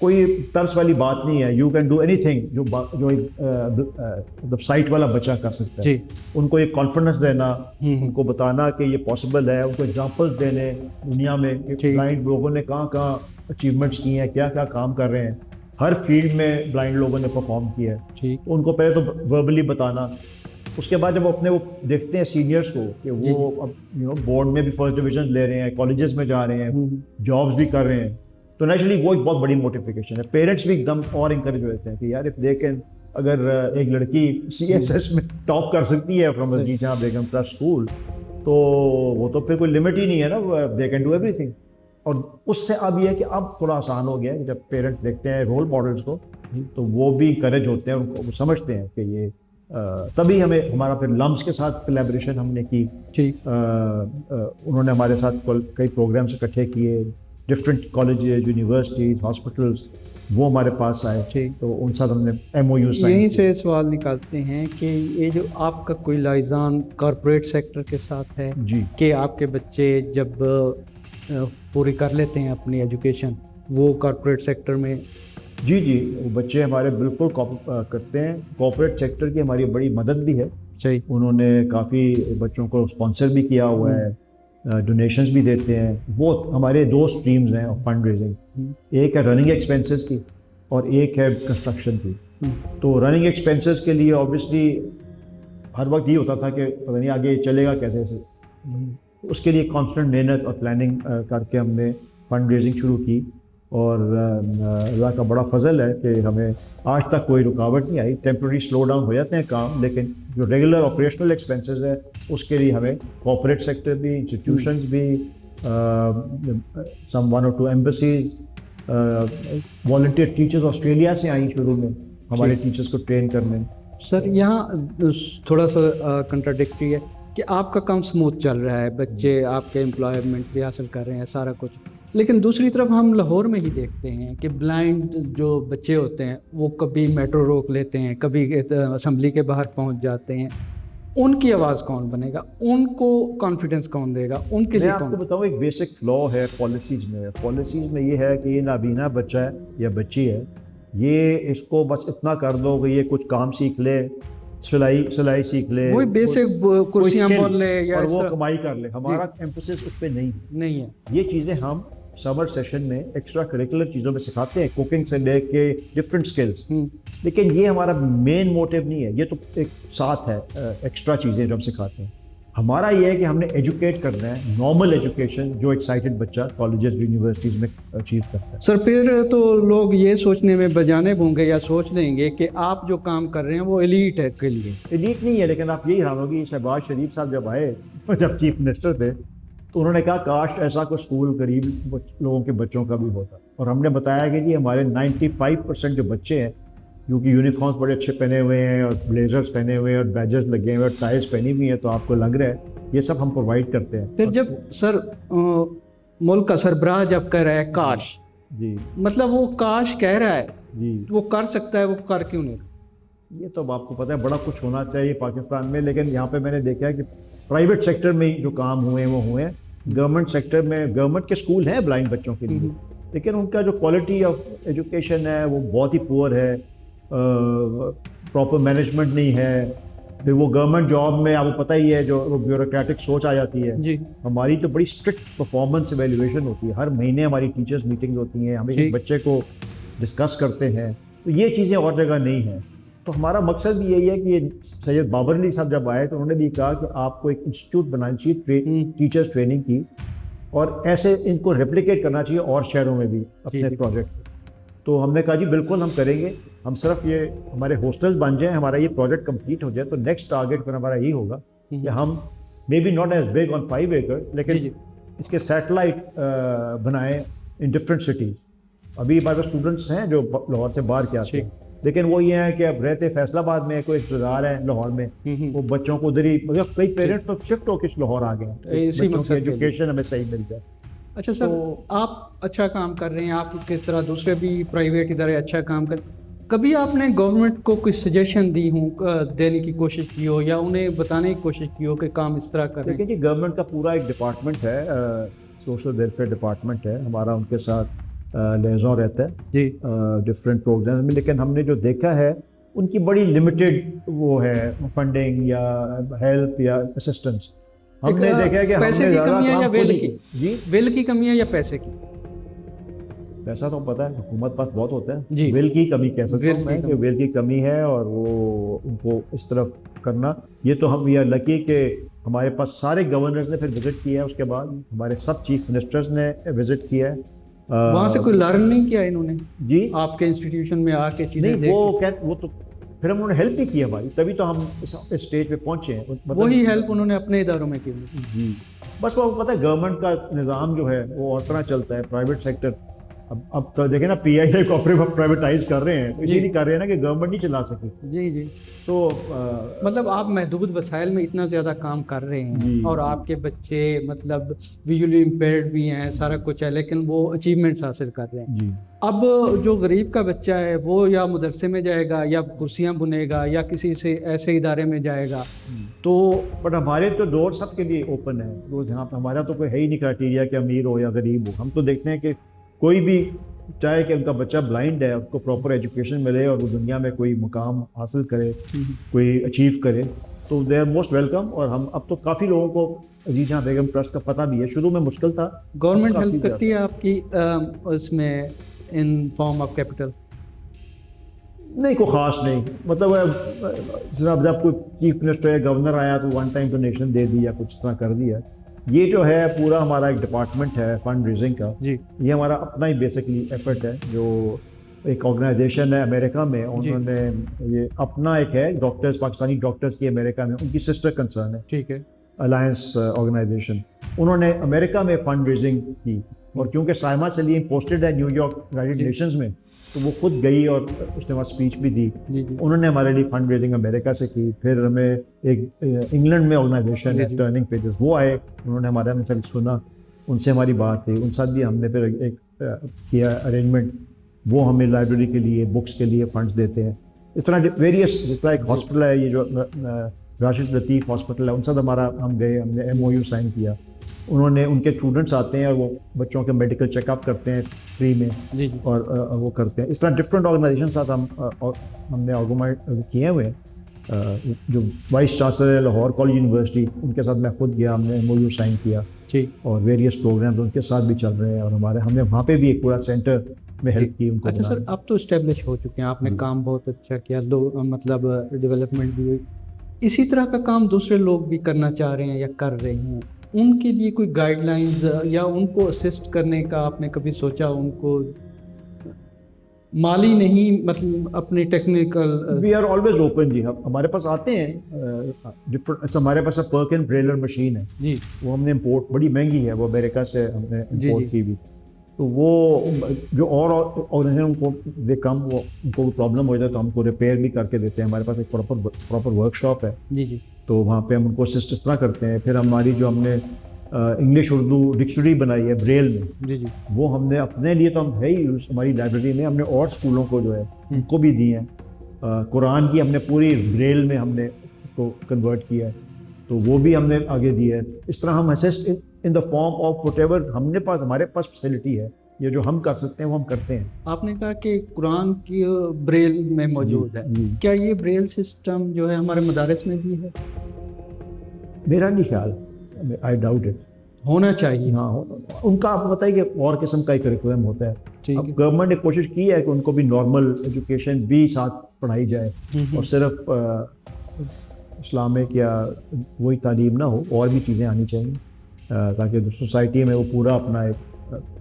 [SPEAKER 2] कोई तर्स वाली बात नहीं है, यू कैन डू एनीथिंग, जो मतलब साइट वाला बच्चा कर सकता है।
[SPEAKER 1] जी।
[SPEAKER 2] उनको एक कॉन्फिडेंस देना, उनको बताना कि ये पॉसिबल है, उनको एग्जांपल्स देने दुनिया में कि ब्लाइंड लोगों ने कहाँ कहाँ अचीवमेंट्स किए हैं, क्या क्या काम कर रहे हैं, हर फील्ड में ब्लाइंड लोगों ने परफॉर्म किया है।
[SPEAKER 1] ठीक।
[SPEAKER 2] उनको पहले तो वर्बली बताना, उसके बाद जब वो देखते हैं सीनियर्स को कि वो अब बोर्ड में भी फर्स्ट डिवीजन ले रहे हैं, कॉलेजेस में जा रहे हैं, जॉब्स भी कर रहे हैं, तो नेचुरली वो एक बहुत बड़ी मोटिफिकेशन है। पेरेंट्स भी एकदम और इंकरेज होते हैं कि यार इफ दे कैन, अगर एक लड़की CSS में टॉप कर सकती है फ्रॉम जहाँ बेगम ट्रस्ट स्कूल, तो वो तो फिर कोई लिमिट ही नहीं है ना, दे कैन डू एवरीथिंग। और उससे अब ये है कि अब थोड़ा आसान हो गया है कि जब पेरेंट्स देखते हैं रोल मॉडल्स को, तो वो भी इंकरेज होते हैं, उनको वो समझते हैं कि ये तभी हमारा फिर लम्स के साथ कोलैबोरेशन हमने की।
[SPEAKER 1] ठीक।
[SPEAKER 2] उन्होंने हमारे साथ कई प्रोग्राम्स इकट्ठे किए, डिफरेंट कॉलेजेस, यूनिवर्सिटीज, हॉस्पिटल्स, वो हमारे पास आए।
[SPEAKER 1] ठीक।
[SPEAKER 2] तो उन साथ हमने MOU साइन
[SPEAKER 1] यहीं से सवाल निकालते हैं कि ये जो आपका कोई लाइजान कॉरपोरेट सेक्टर के साथ है
[SPEAKER 2] जी।
[SPEAKER 1] कि आपके बच्चे जब पूरी कर लेते हैं अपनी एजुकेशन, वो कॉरपोरेट सेक्टर में?
[SPEAKER 2] जी जी, वो बच्चे हमारे बिल्कुल करते हैं। कॉर्पोरेट सेक्टर की हमारी बड़ी मदद भी है।
[SPEAKER 1] सही।
[SPEAKER 2] उन्होंने काफ़ी बच्चों को स्पॉन्सर भी किया हुआ है, डोनेशंस भी देते हैं। वो हमारे 2 स्ट्रीम्स हैं ऑफ फंड रेजिंग, एक है रनिंग एक्सपेंसेस की और एक है कंस्ट्रक्शन की। तो रनिंग एक्सपेंसेस के लिए ऑब्वियसली हर वक्त ये होता था कि पता नहीं आगे चलेगा कैसे से, उसके लिए कांस्टेंट मेहनत और प्लानिंग करके हमने फंड रेजिंग शुरू की। और अल्लाह का बड़ा फजल है कि हमें आज तक कोई रुकावट नहीं आई। टेम्प्रेरी स्लो डाउन हो जाते हैं काम, लेकिन जो रेगुलर ऑपरेशनल एक्सपेंसेस है उसके लिए हमें कॉर्पोरेट सेक्टर भी, इंस्टीट्यूशंस भी, सम 1 or 2 embassies, volunteer teachers Australia से आई शुरू में हमारे टीचर्स को ट्रेन करने।
[SPEAKER 1] सर यहाँ थोड़ा सा कंट्राडिक्टरी है कि आपका काम स्मूथ चल रहा है, बच्चे आपके एम्प्लॉयमेंट भी हासिल कर रहे हैं, सारा कुछ, लेकिन दूसरी तरफ हम लाहौर में ही देखते हैं कि ब्लाइंड जो बच्चे होते हैं वो कभी मेट्रो रोक लेते हैं, कभी असेंबली के बाहर पहुंच जाते हैं। उनकी आवाज़ कौन बनेगा, उनको कॉन्फिडेंस कौन देगा, उनके
[SPEAKER 2] मैं
[SPEAKER 1] लिए
[SPEAKER 2] आपको
[SPEAKER 1] कौन?
[SPEAKER 2] बताऊँ, एक बेसिक फ्लॉ है पॉलिसीज़ में ये है कि ये नाबीना बच्चा है या बच्ची है, ये इसको बस इतना कर दो कि ये कुछ काम सीख ले, सिलाई सीख ले,
[SPEAKER 1] वही बेसिक कुर्सियाँ
[SPEAKER 2] skill,
[SPEAKER 1] बोल ले या
[SPEAKER 2] और वो
[SPEAKER 1] ऐसा-
[SPEAKER 2] कमाई कर ले। हमारा एम्फोसिस उस पर नहीं है।
[SPEAKER 1] नहीं है।
[SPEAKER 2] ये चीज़ें हम समर सेशन में एक्स्ट्रा करिकुलर चीज़ों में सिखाते हैं, कुकिंग से लेके डिफरेंट स्किल्स, लेकिन ये हमारा मेन मोटिव नहीं है। ये तो एक साथ है एक्स्ट्रा चीज़ें जो हम सिखाते हैं। हमारा ये है कि हमने एजुकेट करना है, नॉर्मल एजुकेशन जो एक्साइटेड बच्चा कॉलेजेस यूनिवर्सिटीज़ में अचीव करता है।
[SPEAKER 1] सर फिर तो लोग ये सोचने में बजाने होंगे या सोच लेंगे कि आप जो काम कर रहे हैं वो एलीट है के लिए।
[SPEAKER 2] एलीट नहीं है, लेकिन आप यही मानोगे, शहबाज शरीफ साहब जब आए जब चीफ मिनिस्टर थे तो उन्होंने कहा काश ऐसा कोई स्कूल गरीब लोगों के बच्चों का भी होता। और हमने बताया कि जी हमारे 95% जो बच्चे हैं, क्योंकि यूनिफॉर्म्स बड़े अच्छे पहने हुए हैं और ब्लेजर्स पहने हुए हैं और बैजेस लगे हुए हैं और टाइल्स पहनी हुई हैं, तो आपको लग रहा है ये सब हम प्रोवाइड करते हैं।
[SPEAKER 1] फिर जब सर मुल्क का सरबराह जब कह रहा है काश,
[SPEAKER 2] जी
[SPEAKER 1] मतलब वो काश कह रहा है,
[SPEAKER 2] जी,
[SPEAKER 1] वो कर सकता है, वो कर क्यों नहीं?
[SPEAKER 2] ये तो अब आपको पता है बड़ा कुछ होना चाहिए पाकिस्तान में, लेकिन यहाँ पे मैंने देखा है कि प्राइवेट सेक्टर में जो काम हुए हैं वो हुए हैं। गवर्नमेंट सेक्टर में गवर्नमेंट के स्कूल हैं ब्लाइंड बच्चों के लिए, लेकिन उनका जो क्वालिटी ऑफ एजुकेशन है वो बहुत ही पुअर है, प्रॉपर मैनेजमेंट नहीं है। फिर वो गवर्नमेंट जॉब में आपको पता ही है जो वो ब्यूरोक्रेटिक सोच आ जाती है।
[SPEAKER 1] जी
[SPEAKER 2] हमारी तो बड़ी स्ट्रिक्ट परफॉर्मेंस एवेल्युएशन होती है, हर महीने हमारी टीचर्स मीटिंग होती हैं, हम
[SPEAKER 1] जी।
[SPEAKER 2] एक बच्चे को डिस्कस करते हैं, तो ये चीज़ें और जगह नहीं हैं। तो हमारा मकसद भी यही है कि सैयद बाबर अली साहब जब आए तो उन्होंने भी कहा कि आपको एक इंस्टीट्यूट बनाना चाहिए टीचर्स ट्रेनिंग की, और ऐसे इनको रेप्लिकेट करना चाहिए और शहरों में भी अपने
[SPEAKER 1] जी।
[SPEAKER 2] प्रोजेक्ट। तो हमने कहा जी बिल्कुल हम करेंगे, हम सिर्फ ये हमारे हॉस्टल्स बन जाएं, हमारा ये प्रोजेक्ट कंप्लीट हो जाए, तो नेक्स्ट टारगेट पर हमारा यही होगा कि हम may be not as big on 5 एकड़, लेकिन
[SPEAKER 1] जी।
[SPEAKER 2] इसके सैटेलाइट बनाएं इन डिफरेंट सिटीज़। अभी हमारे पास स्टूडेंट्स हैं जो लाहौर से बाहर के आते हैं, लेकिन वो ये है कि अब रहते फैसलाबाद में, कोई रिश्तेदार है लाहौर में, वो बच्चों को उधर ही, मतलब कई पेरेंट्स तो शिफ्ट होकर लाहौर आ गए हैं,
[SPEAKER 1] इसी
[SPEAKER 2] बच्चों
[SPEAKER 1] मकसद
[SPEAKER 2] की
[SPEAKER 1] के लिए।
[SPEAKER 2] एजुकेशन हमें सही मिल जाए।
[SPEAKER 1] अच्छा सर, आप अच्छा काम कर रहे हैं, आप किस तरह दूसरे भी प्राइवेट इदारे अच्छा काम कर, कभी आपने गवर्नमेंट को कोई सजेशन दी हो, देने की कोशिश की हो, या उन्हें बताने की कोशिश की हो कि काम इस तरह करें?
[SPEAKER 2] देखिए जी, गवर्नमेंट का पूरा एक डिपार्टमेंट है, सोशल वेलफेयर डिपार्टमेंट है हमारा, उनके साथ लिएज़ॉन रहता है
[SPEAKER 1] जी
[SPEAKER 2] डिफरेंट प्रोग्राम में, लेकिन हमने जो देखा है उनकी बड़ी लिमिटेड वो है फंडिंग या हेल्प या असिस्टेंस। हमने देखा है कि
[SPEAKER 1] पैसे
[SPEAKER 2] हमने
[SPEAKER 1] की
[SPEAKER 2] ज़्यादा
[SPEAKER 1] कमी है या
[SPEAKER 2] काम
[SPEAKER 1] वेल
[SPEAKER 2] खुद ही
[SPEAKER 1] की?
[SPEAKER 2] जी,
[SPEAKER 1] वेल की कमी है या पैसे की?
[SPEAKER 2] पैसा तो पता है हुकूमत पास बहुत होता है,
[SPEAKER 1] जी।
[SPEAKER 2] वेल की कमी कह सकता
[SPEAKER 1] वेल
[SPEAKER 2] हूँ
[SPEAKER 1] की
[SPEAKER 2] मैं कि
[SPEAKER 1] कमी।
[SPEAKER 2] वेल की कमी है, और वो उनको इस तरफ करना, ये तो हम वी आर लकी कि हमारे पास सारे गवर्नर्स ने फिर विजिट किया है, उसके बाद हमारे सब चीफ मिनिस्टर्स ने विजिट किया है।
[SPEAKER 1] वहाँ से कोई लर्न नहीं किया इन्होंने
[SPEAKER 2] जी
[SPEAKER 1] आपके इंस्टीट्यूशन में आके चीज़ें
[SPEAKER 2] नहीं,
[SPEAKER 1] देख
[SPEAKER 2] वो तो फिर हम उन्होंने हेल्प भी की हमारी, तभी तो हम इस स्टेज पे पहुंचे हैं।
[SPEAKER 1] के? वही हेल्प उन्होंने अपने इदारों में की।
[SPEAKER 2] जी, बस वो पता है गवर्नमेंट का निज़ाम जो है वो और तरह चलता है, प्राइवेट सेक्टर अब तो देखें ना, पीआईआई को प्राइवेटाइज कर रहे हैं, तो इसीलिए कर रहे हैं ना कि गवर्नमेंट नहीं चला सकी।
[SPEAKER 1] जी जी।
[SPEAKER 2] तो
[SPEAKER 1] मतलब आप महदूद वसाइल में इतना ज़्यादा काम कर रहे हैं,
[SPEAKER 2] जी।
[SPEAKER 1] और आपके बच्चे मतलब विजुअली इम्पेयर्ड भी हैं, सारा कुछ है, लेकिन वो अचीवमेंट्स हासिल कर रहे हैं।
[SPEAKER 2] जी
[SPEAKER 1] अब जो गरीब का बच्चा है वो या मदरसे में जाएगा, या कुर्सियाँ बुनेगा, या किसी से ऐसे इदारे में जाएगा, तो
[SPEAKER 2] बट हमारे तो डोर सबके लिए ओपन है, वो यहाँ पे हमारा तो कोई है ही नहीं क्राइटेरिया कि अमीर हो या गरीब हो। हम तो देखते हैं कि कोई भी चाहे कि उनका बच्चा ब्लाइंड है, उसको प्रॉपर एजुकेशन मिले और वो दुनिया में कोई मुकाम हासिल करे, कोई अचीव करे, तो दे आर मोस्ट वेलकम। और हम अब तो काफ़ी लोगों को अजीज जहाँ बेगम ट्रस्ट का पता भी है, शुरू में मुश्किल था।
[SPEAKER 1] गवर्नमेंट
[SPEAKER 2] काफी
[SPEAKER 1] हेल्प करती है आपकी उसमें इन फॉर्म ऑफ कैपिटल?
[SPEAKER 2] नहीं, कोई ख़ास नहीं, मतलब जब कोई चीफ मिनिस्टर या गवर्नर आया तो वन टाइम डोनेशन दे दी या कुछ तरह कर दिया। ये जो है पूरा हमारा एक डिपार्टमेंट है फंड रेजिंग का,
[SPEAKER 1] जी
[SPEAKER 2] ये हमारा अपना ही बेसिकली एफर्ट है। जो एक ऑर्गेनाइजेशन है अमेरिका में, उन्होंने ये अपना एक है डॉक्टर्स, पाकिस्तानी डॉक्टर्स की अमेरिका में, उनकी सिस्टर कंसर्न है
[SPEAKER 1] ठीक है।
[SPEAKER 2] अलायंस ऑर्गेनाइजेशन, उन्होंने अमेरिका में फंड रेजिंग की, और क्योंकि साइमा सलीम पोस्टेड है न्यूयॉर्क यूनाइटेड नेशंस में, तो वो खुद गई और उसने वहाँ स्पीच भी दी।
[SPEAKER 1] जी जी
[SPEAKER 2] उन्होंने हमारे लिए फंड रेजिंग अमेरिका से की। फिर हमें एक इंग्लैंड में ऑर्गेनाइजेशन
[SPEAKER 1] जी,
[SPEAKER 2] है
[SPEAKER 1] जी।
[SPEAKER 2] टर्निंग पेजेस, वो आए, उन्होंने हमारे हमसे सुना, उनसे हमारी बात हुई, उन साथ भी हमने फिर एक किया अरेंजमेंट। वो हमें लाइब्रेरी के लिए, बुक्स के लिए फंड्स देते हैं। इस तरह वेरियस, जिस तरह एक हॉस्पिटल है, ये जो राशिद लतीफ़ हॉस्पिटल है, उन साथ हमारा हम गए, हमने MOU साइन किया। उन्होंने, उनके स्टूडेंट्स आते हैं और वो बच्चों के मेडिकल चेकअप करते हैं फ्री में,
[SPEAKER 1] जी जी
[SPEAKER 2] और वो करते हैं। इस तरह डिफरेंट ऑर्गेनाइजेशन साथ हमने ऑर्गेनाइज किए हुए हैं। जो वाइस चांसलर है लाहौर कॉलेज यूनिवर्सिटी, उनके साथ मैं खुद गया, हमने MOU साइन किया,
[SPEAKER 1] जी।
[SPEAKER 2] और वेरियस प्रोग्राम्स उनके साथ भी चल रहे हैं। और हमने वहाँ पे भी एक पूरा सेंटर में हेल्प की उनको।
[SPEAKER 1] अच्छा सर, आप तो इस्टेब्लिश हो चुके हैं, आपने काम बहुत अच्छा किया, मतलब डेवलपमेंट भी हुई। इसी तरह का काम दूसरे लोग भी करना चाह रहे हैं या कर रहे हैं, उनके लिए कोई गाइडलाइंस या उनको असिस्ट करने का आपने कभी सोचा? उनको माली नहीं, मतलब अपने technical.
[SPEAKER 2] We are always open जी। हमारे पास आते हैं डिफरेंट। हमारे पास पर्क एंड ब्रेलर मशीन है
[SPEAKER 1] जी
[SPEAKER 2] वो हमने इम्पोर्ट, बड़ी महंगी है वो, अमेरिका से हमने
[SPEAKER 1] जी।
[SPEAKER 2] इम्पोर्ट की भी। तो वो जो और ऑर्गेनाइजेशन उनको दे कम, वो उनको प्रॉब्लम हो जाए तो हमको रिपेयर भी करके देते हैं। हमारे पास एक प्रॉपर वर्कशॉप है,
[SPEAKER 1] जी जी
[SPEAKER 2] तो वहाँ पे हम उनको असिस्ट इस तरह करते हैं। फिर हमारी जो हमने इंग्लिश उर्दू डिक्शनरी बनाई है ब्रेल में,
[SPEAKER 1] जी जी
[SPEAKER 2] वो हमने अपने लिए तो हम है ही हमारी लाइब्रेरी में, हमने और स्कूलों को जो है उनको भी दी हैं। कुरान की हमने पूरी ब्रेल में हमने उसको कन्वर्ट किया है, तो वो भी हमने आगे दिया है। इस तरह हम assist in the form of whatever हमारे पास फैसिलिटी है, ये जो हम कर सकते हैं वो हम करते हैं।
[SPEAKER 1] आपने कहा कि कुरान की ब्रेल में मौजूद है,
[SPEAKER 2] जी।
[SPEAKER 1] क्या ये ब्रेल सिस्टम जो है हमारे मदारस में भी है?
[SPEAKER 2] मेरा नहीं ख्याल, आई डाउट इट।
[SPEAKER 1] होना चाहिए।
[SPEAKER 2] हाँ, उनका आपको पता है कि और किस्म का ही करिकुलम होता है।
[SPEAKER 1] ठीक
[SPEAKER 2] अब
[SPEAKER 1] है।
[SPEAKER 2] गवर्नमेंट ने कोशिश की है कि उनको भी नॉर्मल एजुकेशन भी साथ पढ़ाई जाए, और सिर्फ इस्लामिक या वही तालीम ना हो, और भी चीज़ें आनी चाहिए, ताकि सोसाइटी में वो पूरा अपना एक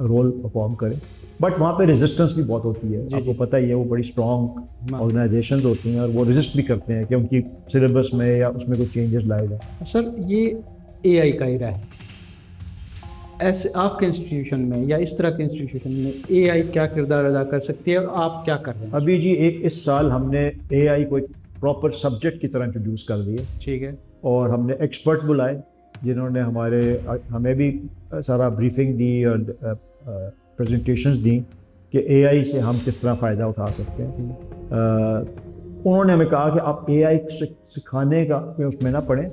[SPEAKER 2] रोल परफॉर्म करे। बट वहाँ पे रेजिस्टेंस भी बहुत होती है, आपको पता ही है। वो बड़ी स्ट्रॉन्ग ऑर्गेनाइजेशंस होती हैं और वो रेजिस्ट भी करते हैं कि उनकी सिलेबस में या उसमें कोई चेंजेस लाए जाए।
[SPEAKER 1] सर, ये AI का एरा है, ऐसे आपके इंस्टीट्यूशन में या इस तरह के इंस्टीट्यूशन में AI क्या किरदार अदा कर सकती है और आप क्या कर रहे हैं?
[SPEAKER 2] अभी जी इस साल हमने AI को एक प्रॉपर सब्जेक्ट की तरह इंट्रोड्यूस कर दिया,
[SPEAKER 1] ठीक है।
[SPEAKER 2] और हमने एक्सपर्ट बुलाए जिन्होंने हमें भी सारा ब्रीफिंग दी और प्रेजेंटेशंस दी कि AI से हम किस तरह फ़ायदा उठा सकते हैं। उन्होंने हमें कहा कि आप AI सिखाने का उसमें ना पढ़ें,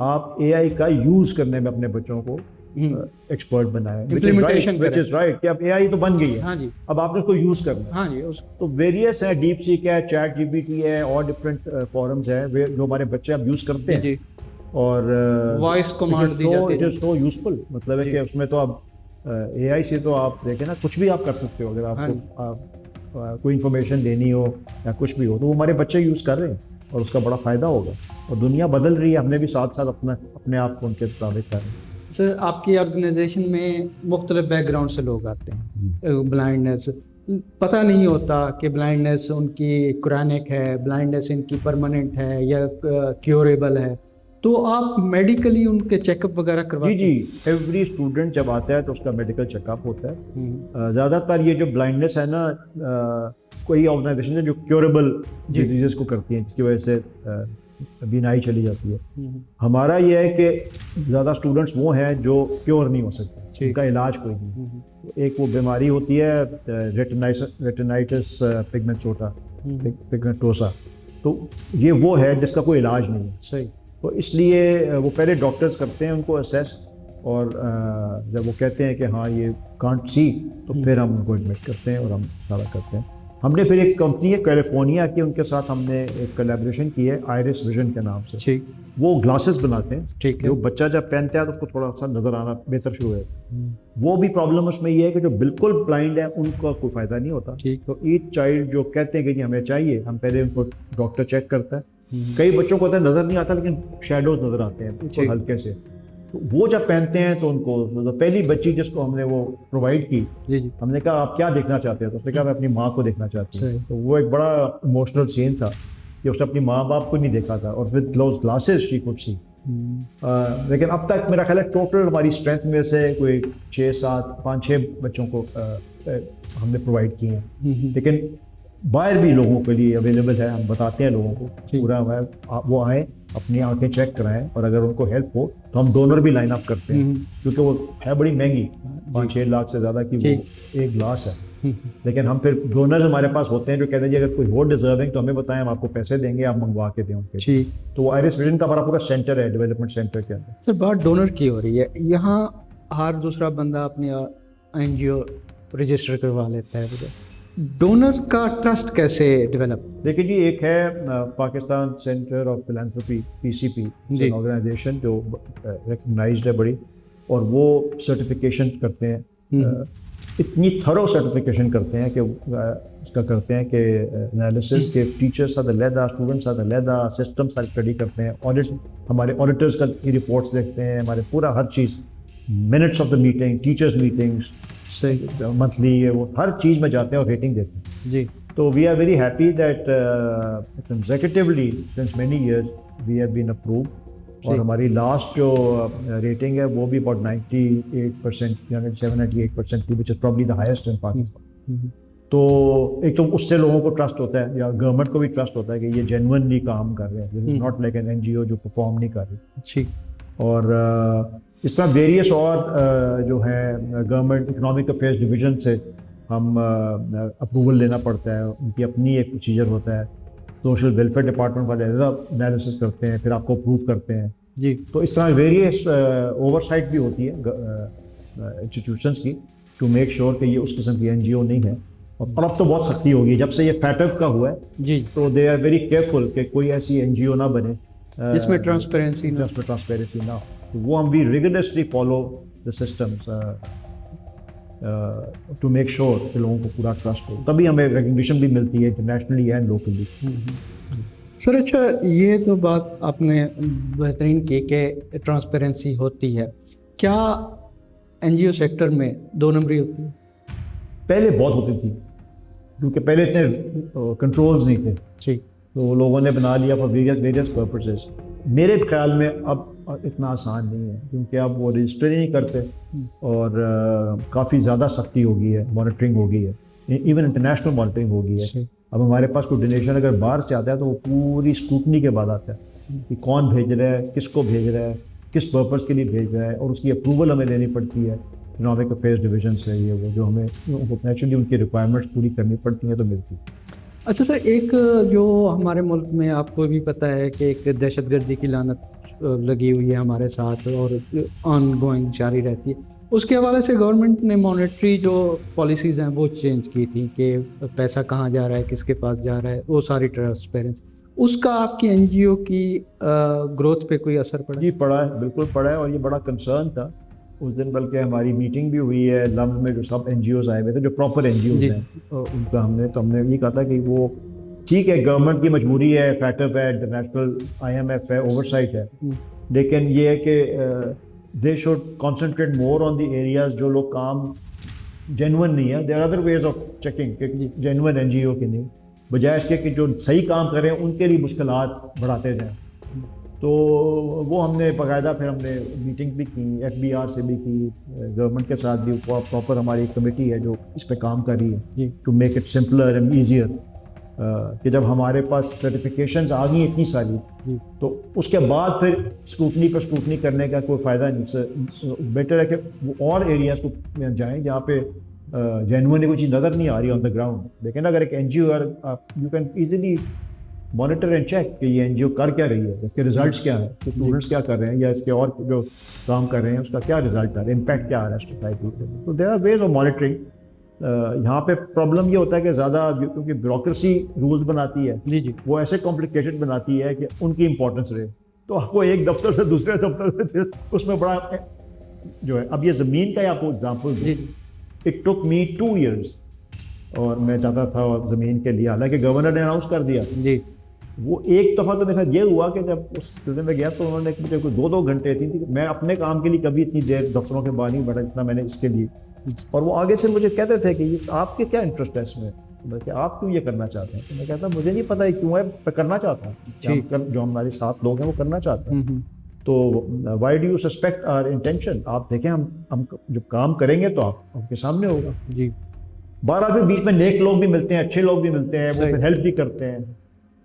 [SPEAKER 2] आप AI का यूज़ करने में अपने बच्चों को एक्सपर्ट बनाएं।
[SPEAKER 1] Implementation
[SPEAKER 2] विच इज़ राइट कि अब AI तो बन गई है,
[SPEAKER 1] हाँ जी,
[SPEAKER 2] अब आपने उसको यूज़ करना है।
[SPEAKER 1] हाँ जी।
[SPEAKER 2] तो वेरियस है, डीप सीक है, चैट GPT है, और डिफरेंट फॉरम्स है जो हमारे बच्चे अब यूज़ करते हैं।
[SPEAKER 1] जी,
[SPEAKER 2] और
[SPEAKER 1] वॉइस कमांड दी जाती है।
[SPEAKER 2] इट इज़ सो यूजफुल, मतलब है कि उसमें तो अब AI से तो आप देखें ना, कुछ भी आप कर सकते हो। अगर आपको कोई इन्फॉर्मेशन देनी हो या कुछ भी हो, तो वो हमारे बच्चे यूज़ कर रहे हैं और उसका बड़ा फ़ायदा होगा। और दुनिया बदल रही है, हमने भी साथ साथ अपने आप को उनके मुताबिक कर रहे हैं।
[SPEAKER 1] सर, आपकी ऑर्गेनाइजेशन में मुख्तलिफ बैकग्राउंड से लोग आते हैं। ब्लाइंडनेस, पता नहीं होता कि ब्लाइंडनेस उनकी क्रॉनिक है, ब्लाइंडनेस इनकी परमानेंट है या क्योरेबल है, तो आप मेडिकली उनके चेकअप वगैरह करवाते
[SPEAKER 2] जी
[SPEAKER 1] हैं?
[SPEAKER 2] जी, एवरी स्टूडेंट जब आता है तो उसका मेडिकल चेकअप होता है। ज़्यादातर ये जो ब्लाइंडनेस है ना, कोई ऑर्गेनाइजेशन है जो क्योरेबल डिजीज़ को करती हैं, जिसकी वजह से बीनाई चली जाती है। हमारा ये है कि ज़्यादा स्टूडेंट्स वो हैं जो क्योर नहीं हो सकते, उनका इलाज कोई नहीं। एक वो बीमारी होती है रेटिनाइटिस पिगमेंटोसा, तो ये वो है जिसका कोई इलाज नहीं है।
[SPEAKER 1] सही।
[SPEAKER 2] तो इसलिए वो पहले डॉक्टर्स करते हैं उनको असेस, और जब वो कहते हैं कि हाँ ये कांट सी, तो फिर हम उनको एडमिट करते हैं और हम सारा करते हैं। हमने फिर एक कंपनी है कैलिफोर्निया की, उनके साथ हमने एक कोलैबोरेशन की है आइरिस विजन के नाम से।
[SPEAKER 1] ठीक।
[SPEAKER 2] वो ग्लासेस बनाते हैं,
[SPEAKER 1] ठीक है।
[SPEAKER 2] जो बच्चा जब पहनता है तो उसको थोड़ा सा नज़र आना बेहतर शुरू है। वो भी प्रॉब्लम उसमें ये है कि जो बिल्कुल ब्लाइंड है उनका कोई फ़ायदा नहीं होता।
[SPEAKER 1] ठीक।
[SPEAKER 2] तो ईच चाइल्ड जो कहते हैं कि हमें चाहिए, हम पहले उनको डॉक्टर चेक करता है। कई बच्चों को होता है नज़र नहीं आता, लेकिन शेडोज नज़र आते हैं बिल्कुल हल्के से। तो वो जब पहनते हैं तो उनको, तो पहली बच्ची जिसको हमने वो प्रोवाइड की,
[SPEAKER 1] जी जी,
[SPEAKER 2] हमने कहा आप क्या देखना चाहते हो, तो उसने कहा मैं अपनी माँ को देखना चाहती हूँ।
[SPEAKER 1] सही।
[SPEAKER 2] तो वो एक बड़ा इमोशनल सीन था कि उसने अपनी माँ बाप को नहीं देखा था, और with those glasses she could see. लेकिन अब तक मेरा ख्याल है टोटल हमारी स्ट्रेंथ में से कोई 5-6 बच्चों को हमने प्रोवाइड किए हैं। लेकिन बाहर भी लोगों के लिए अवेलेबल है, हम बताते हैं लोगों को पूरा वो आए, अपनी आंखें चेक कराएं, और अगर उनको हेल्प हो तो हम डोनर भी लाइन अप करते हैं, क्योंकि वो है बड़ी महंगी, 5-6 लाख से ज़्यादा की वो एक ग्लास है। लेकिन हम फिर डोनर्स हमारे पास होते हैं जो कहते हैं जी अगर कोई हो डिजर्विंग तो हमें बताएं, हम आपको पैसे देंगे, आप मंगवा के दें उनके। तो वो आयरिस विजन का हमारा पूरा सेंटर है, डेवलपमेंट सेंटर के अंदर।
[SPEAKER 1] सर बात डोनर की हो रही है, यहाँ हर दूसरा बंदा अपनी NGO रजिस्टर करवा लेता है, डोनर का ट्रस्ट कैसे डेवलप?
[SPEAKER 2] देखिए जी, एक है Pakistan centre of philanthropy, PCP organisation जो रिकग्नाइज्ड है बड़ी, और वो सर्टिफिकेशन करते हैं, इतनी थरो सर्टिफिकेशन करते हैं कि उसका करते हैं कि एनालिसिस के टीचर्स साथ अलहदा, स्टूडेंट्स साथ अलहदा, सिस्टम साथ स्टडी करते हैं, ऑडिट हमारे ऑडिटर्स की रिपोर्ट्स देखते हैं, हमारे पूरा हर चीज़, minutes of the meeting, teachers meetings monthly, वो हर चीज़ में जाते हैं और रेटिंग देते हैं
[SPEAKER 1] जी।
[SPEAKER 2] तो we are very happy that consecutively since many years we have been approved, और हमारी लास्ट जो रेटिंग है वो भी अबाउट 98%, 97-98% थी, which is probably the highest in Pakistan. तो एक तो उससे लोगों को ट्रस्ट होता है, या गवर्नमेंट को भी ट्रस्ट होता है कि ये जेन्युइनली काम कर रहे हैं, this is not like an NGO जो परफॉर्म नहीं कर रही। और इस तरह वेरियस और जो है गवर्नमेंट इकोनॉमिक अफेयर्स डिवीजन से हम अप्रूवल लेना पड़ता है, उनकी अपनी एक प्रोसीजर होता है, सोशल वेलफेयर डिपार्टमेंट वाले एनालिसिस करते हैं, फिर आपको अप्रूव करते हैं जी। तो इस तरह वेरियस ओवरसाइट भी होती है इंस्टीट्यूशंस की, टू मेक श्योर कि ये उस किस्म की NGO नहीं है। और अब तो बहुत सख्ती होगी, जब से ये फैटफ का हुआ है जी, तो दे आर वेरी केयरफुल कि कोई ऐसी NGO ना बने
[SPEAKER 1] जिसमें ट्रांसपेरेंसी
[SPEAKER 2] ना हो। तो वो हम we rigorously follow the systems to make sure कि लोगों को पूरा ट्रस्ट हो, तभी हमें रिकग्निशन भी मिलती है इंटरनेशनली एंड लोकली।
[SPEAKER 1] सर अच्छा, ये तो बात आपने बेहतरीन की कि ट्रांसपेरेंसी होती है, क्या NGO सेक्टर में 2 नंबरी होती है?
[SPEAKER 2] पहले बहुत होती थी, क्योंकि पहले इतने कंट्रोल्स नहीं थे जी, तो लोगों ने बना लिया फॉर वेरियस पर्पसेस। मेरे ख्याल में अब इतना आसान नहीं है, क्योंकि अब वो रजिस्टर ही नहीं करते, और काफ़ी ज़्यादा सख्ती हो गई है, मॉनिटरिंग हो गई है, इवन इंटरनेशनल मॉनिटरिंग हो गई है। अब हमारे पास कोई डोनेशन अगर बाहर से आता है तो वो पूरी स्क्रूटनी के बाद आता है कि कौन भेज रहा है, किसको भेज रहा है, किस पर्पज़ के लिए भेज रहा है, और उसकी अप्रूवल हमें लेनी पड़ती है इकोनॉमिक अफेयर्स डिवीजन से, ये वो जो हमें नेचुरली उनकी रिक्वायरमेंट्स पूरी करनी पड़ती हैं तो मिलती है।
[SPEAKER 1] अच्छा सर, एक जो हमारे मुल्क में आपको भी पता है कि एक दहशतगर्दी की लानत लगी हुई है हमारे साथ और ऑन गोइंग जारी रहती है, उसके हवाले से गवर्नमेंट ने मॉनेटरी जो पॉलिसीज़ हैं वो चेंज की थी कि पैसा कहाँ जा रहा है, किसके पास जा रहा है, वो सारी ट्रांसपेरेंसी, उसका आपकी NGO की ग्रोथ पे कोई असर पड़ा?
[SPEAKER 2] जी पड़ा है, बिल्कुल पड़ा है, और ये बड़ा कंसर्न था उस दिन, बल्कि हमारी मीटिंग भी हुई है लम्ब में, जो सब NGOs आए हुए थे, जो प्रॉपर NGOs हैं उनका हमने ये कहा था कि वो ठीक है, गवर्नमेंट की मजबूरी है, फैटअप है, इंटरनेशनल IMF है, ओवरसाइट है, लेकिन ये है कि they should concentrate more on the areas जो लोग काम जेन्युइन नहीं है। There are other ways of checking कि जेन्युइन NGO की नहीं, बजाय इसके कि जो सही काम कर रहे हैं उनके लिए मुश्किलात बढ़ाते जाएँ। तो वो हमने बाकायदा फिर हमने मीटिंग भी की, FBR से भी की, गवर्नमेंट के साथ भी प्रॉपर हमारी एक कमेटी है जो इस पे काम कर रही है to make it simpler and easier, कि जब हमारे पास सर्टिफिकेशंस आ गई इतनी सारी तो उसके बाद फिर स्क्रूटनी पर स्क्रूटनी करने का कोई फ़ायदा नहीं। बेटर है कि वो और एरियाज को जाएँ जहाँ पे जेन्युइन कोई चीज़ नज़र नहीं आ रही ऑन द ग्राउंड। लेकिन अगर एक NGO you can easily monitor and check कि ये NGO कर क्या रही है, इसके रिजल्ट्स क्या हैं, इसके स्टूडेंट्स क्या कर रहे हैं, या इसके और जो काम कर रहे हैं उसका क्या रिजल्ट आ रहा है, इम्पैक्ट क्या आ रहा है सोसाइटी पे। तो there are ways of monitoring. यहाँ पे प्रॉब्लम ये होता है कि ज़्यादा क्योंकि ब्यूरोक्रेसी रूल्स बनाती है जी, वो ऐसे कॉम्प्लिकेटेड बनाती है कि उनकी इंपॉर्टेंस रहे, तो आपको एक दफ्तर से दूसरे दफ्तर से उसमें बड़ा जो है। अब ये ज़मीन का ही आपको example, it took me 2 years, और मैं चाहता था ज़मीन के लिए, हालांकि गवर्नर ने अनाउंस कर दिया जी। वो एक दफ़ा तो मेरे साथ ये हुआ कि जब उस दिन में गया तो उन्होंने मुझे कोई 2-2 घंटे थी, मैं अपने काम के लिए कभी इतनी देर दफ्तरों के बाहर नहीं बैठा जितना मैंने इसके लिए। और वो आगे से मुझे कहते थे कि ये आपके क्या इंटरेस्ट है इसमें, कि आप क्यों ये करना चाहते हैं। तो मैं कहता मुझे नहीं पता है क्यों है, मैं करना चाहता हूँ, जो हमारे साथ लोग हैं वो करना चाहते हैं। तो why do you suspect our intention? आप देखें, हम जब काम करेंगे तो आपके सामने होगा।
[SPEAKER 1] जी।
[SPEAKER 2] 12 फिर बीच में नेक लोग भी मिलते हैं, अच्छे लोग भी मिलते हैं, वो
[SPEAKER 1] सही।
[SPEAKER 2] फिर हेल्प भी करते हैं,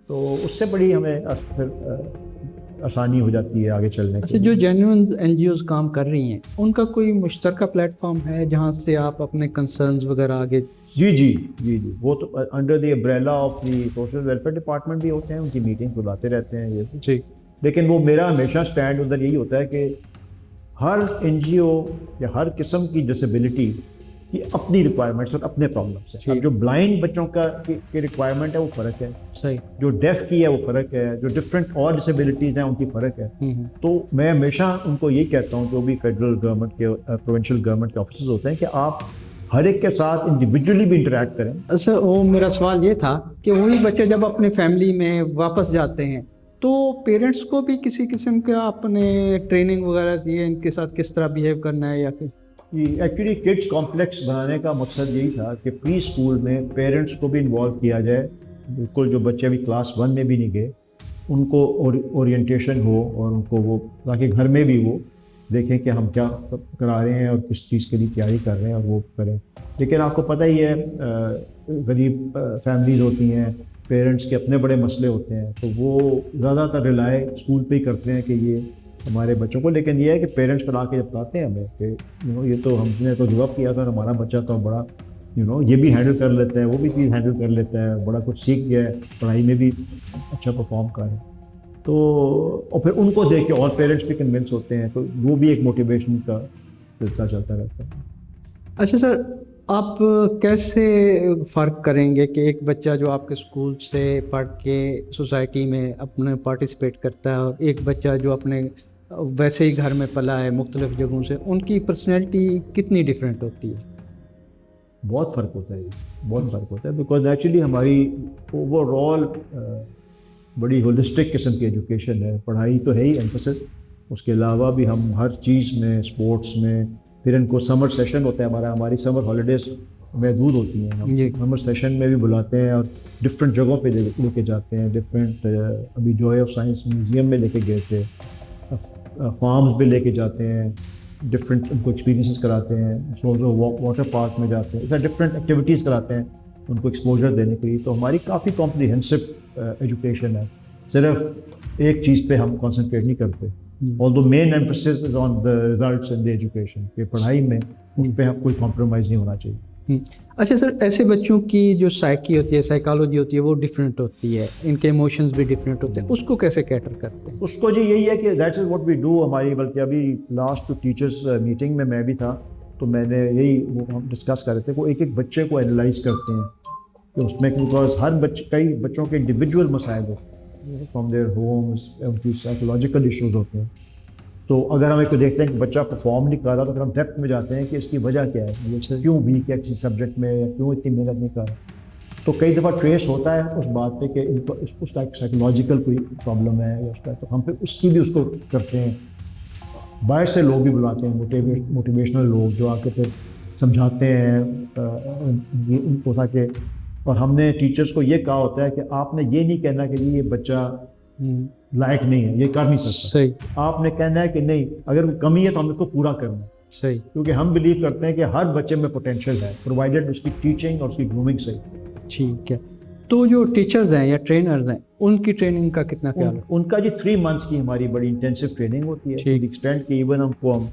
[SPEAKER 2] तो उससे बड़ी हमें फिर आसानी हो जाती है आगे चलने
[SPEAKER 1] अच्छा,
[SPEAKER 2] की।
[SPEAKER 1] जो जेन्युइन एनजीओज काम कर रही हैं उनका कोई मुश्तरका प्लेटफॉर्म है जहाँ से आप अपने कंसर्न्स वगैरह आगे?
[SPEAKER 2] जी जी जी जी, वो तो under the umbrella of the social welfare department भी होते हैं, उनकी मीटिंग बुलाते रहते हैं ये।
[SPEAKER 1] जी।
[SPEAKER 2] लेकिन वो मेरा हमेशा स्टैंड उधर यही होता है कि हर एनजीओ या हर किस्म की डिसेबिलिटी की अपनी रिक्वायरमेंट्स और अपने प्रॉब्लम्स हैं। अब जो ब्लाइंड बच्चों का की रिक्वायरमेंट है वो फ़र्क है,
[SPEAKER 1] सही।
[SPEAKER 2] जो डेफ की है वो फ़र्क है, जो डिफरेंट और डिसेबिलिटीज़ हैं उनकी फ़र्क है। तो मैं हमेशा उनको यही कहता हूँ, जो भी फेडरल गवर्नमेंट के प्रोविंशियल गवर्नमेंट के ऑफिसर्स होते हैं, कि आप हर एक के साथ इंडिविजुअली भी इंटरेक्ट करें।
[SPEAKER 1] सर, वो मेरा सवाल ये था कि वही बच्चे जब अपने फैमिली में वापस जाते हैं तो पेरेंट्स को भी किसी किस्म का अपने ट्रेनिंग वगैरह दी है इनके साथ किस तरह बिहेव करना है या फिर?
[SPEAKER 2] एक्चुअली किड्स कॉम्प्लेक्स बनाने का मकसद यही था कि प्री स्कूल में पेरेंट्स को भी इन्वॉल्व किया जाए। बिल्कुल, जो बच्चे अभी क्लास 1 में भी नहीं गए उनको ओरिएंटेशन हो, और उनको वो ताकि घर में भी वो देखें कि हम क्या करा रहे हैं और किस चीज़ के लिए तैयारी कर रहे हैं और वो करें। लेकिन आपको पता ही है, गरीब फैमिलीज होती हैं, पेरेंट्स के अपने बड़े मसले होते हैं, तो वो ज़्यादातर रिलाय स्कूल पे ही करते हैं कि ये हमारे बच्चों को। लेकिन ये है कि पेरेंट्स पर आके जब बताते हैं हमें कि ये तो हमने तो गिव अप किया था, हमारा बच्चा तो बड़ा ये भी हैंडल कर लेता है, वो भी चीज़ हैंडल कर लेता है, बड़ा कुछ सीख गया है, पढ़ाई में भी अच्छा परफॉर्म कर रहे हैं, तो और फिर उनको देख के और पेरेंट्स भी कन्विंस होते हैं, तो वो भी एक मोटिवेशन का सिलसिला चलता रहता है।
[SPEAKER 1] अच्छा सर, आप कैसे फ़र्क करेंगे कि एक बच्चा जो आपके स्कूल से पढ़ के सोसाइटी में अपने पार्टिसिपेट करता है और एक बच्चा जो अपने वैसे ही घर में पला है मुख्तलिफ जगहों से, उनकी पर्सनैलिटी कितनी डिफरेंट होती है?
[SPEAKER 2] बहुत फ़र्क होता है, बहुत फ़र्क होता है, बिकॉज एक्चुअली हमारी ओवरऑल बड़ी होलिस्टिक किस्म की एजुकेशन है। पढ़ाई तो है ही एम्फेसिस, उसके अलावा भी हम हर चीज़ में, स्पोर्ट्स में, फिर इनको समर सेशन होता है हमारी समर हॉलीडेज़ महदूद होती हैं, हम समर सेशन में भी बुलाते हैं और डिफरेंट जगहों पे लेके जाते हैं। डिफरेंट अभी जॉय ऑफ साइंस म्यूज़ियम में लेके गए थे, फार्म्स पे लेके जाते हैं, डिफरेंट उनको एक्सपीरियंसेस कराते हैं, वाटर पार्क में जाते हैं, ऐसा डिफरेंट एक्टिविटीज़ कराते हैं उनको एक्सपोजर देने के लिए। तो हमारी काफ़ी कॉम्प्रिहेंसिव एजुकेशन है, सिर्फ एक चीज़ पे हम कॉन्सेंट्रेट नहीं करते। Although main emphasis is on the results in the education, कि पढ़ाई में उन पे कोई कॉम्प्रोमाइज़ नहीं होना चाहिए।
[SPEAKER 1] अच्छा सर, ऐसे बच्चों की जो साइकी होती है, साइकोलॉजी होती है, वो डिफरेंट होती है, इनके इमोशंस भी डिफरेंट होते हैं, उसको कैसे कैटर करते हैं?
[SPEAKER 2] उसको जी यही है कि that's is what we do. हमारी बल्कि अभी लास्ट टीचर्स मीटिंग में मैं भी था, तो मैंने यही वो हम डिस्कस कर रहे थे, वो एक एक बच्चे को एनालाइज करते हैं कि उसमें, बिकॉज हर कई बच्चों के इंडिविजुअल मसाइल होते हैं फ्रॉम देयर होम्स, उनकी साइकोलॉजिकल इशूज़ होते हैं। तो अगर हम एक देखते हैं कि बच्चा परफॉर्म नहीं कर रहा, तो फिर हम डेप्थ में जाते हैं कि इसकी वजह क्या है, ये क्यों वीक है किसी सब्जेक्ट में, या क्यों इतनी मेहनत नहीं कर रहा। तो कई दफ़ा ट्रेस होता है उस बात पे कि इनको उसका एक साइकोलॉजिकल कोई प्रॉब्लम है या उसका, तो हम फिर उसकी भी उसको करते हैं। बाहर से लोग भी बुलाते हैं, मोटिवेशनल लोग, जो आके फिर समझाते हैं उनको, ताकि, और हमने टीचर्स को ये कहा होता है कि आपने ये नहीं कहना कि ये बच्चा लायक नहीं है, ये कर नहीं सकता।
[SPEAKER 1] सही।
[SPEAKER 2] आपने कहना है कि नहीं, अगर कमी है तो हमें उसको पूरा करना है।
[SPEAKER 1] सही।
[SPEAKER 2] क्योंकि हम बिलीव करते हैं कि हर बच्चे में पोटेंशियल है, प्रोवाइडेड उसकी टीचिंग और उसकी ग्रूमिंग सही।
[SPEAKER 1] ठीक है, तो जो टीचर्स हैं या ट्रेनर्स हैं, उनकी ट्रेनिंग का कितना ख्याल है?
[SPEAKER 2] उनका जी 3 मंथ्स की हमारी बड़ी इंटेंसिव ट्रेनिंग होती है, टू द एक्सटेंट कि इवन हम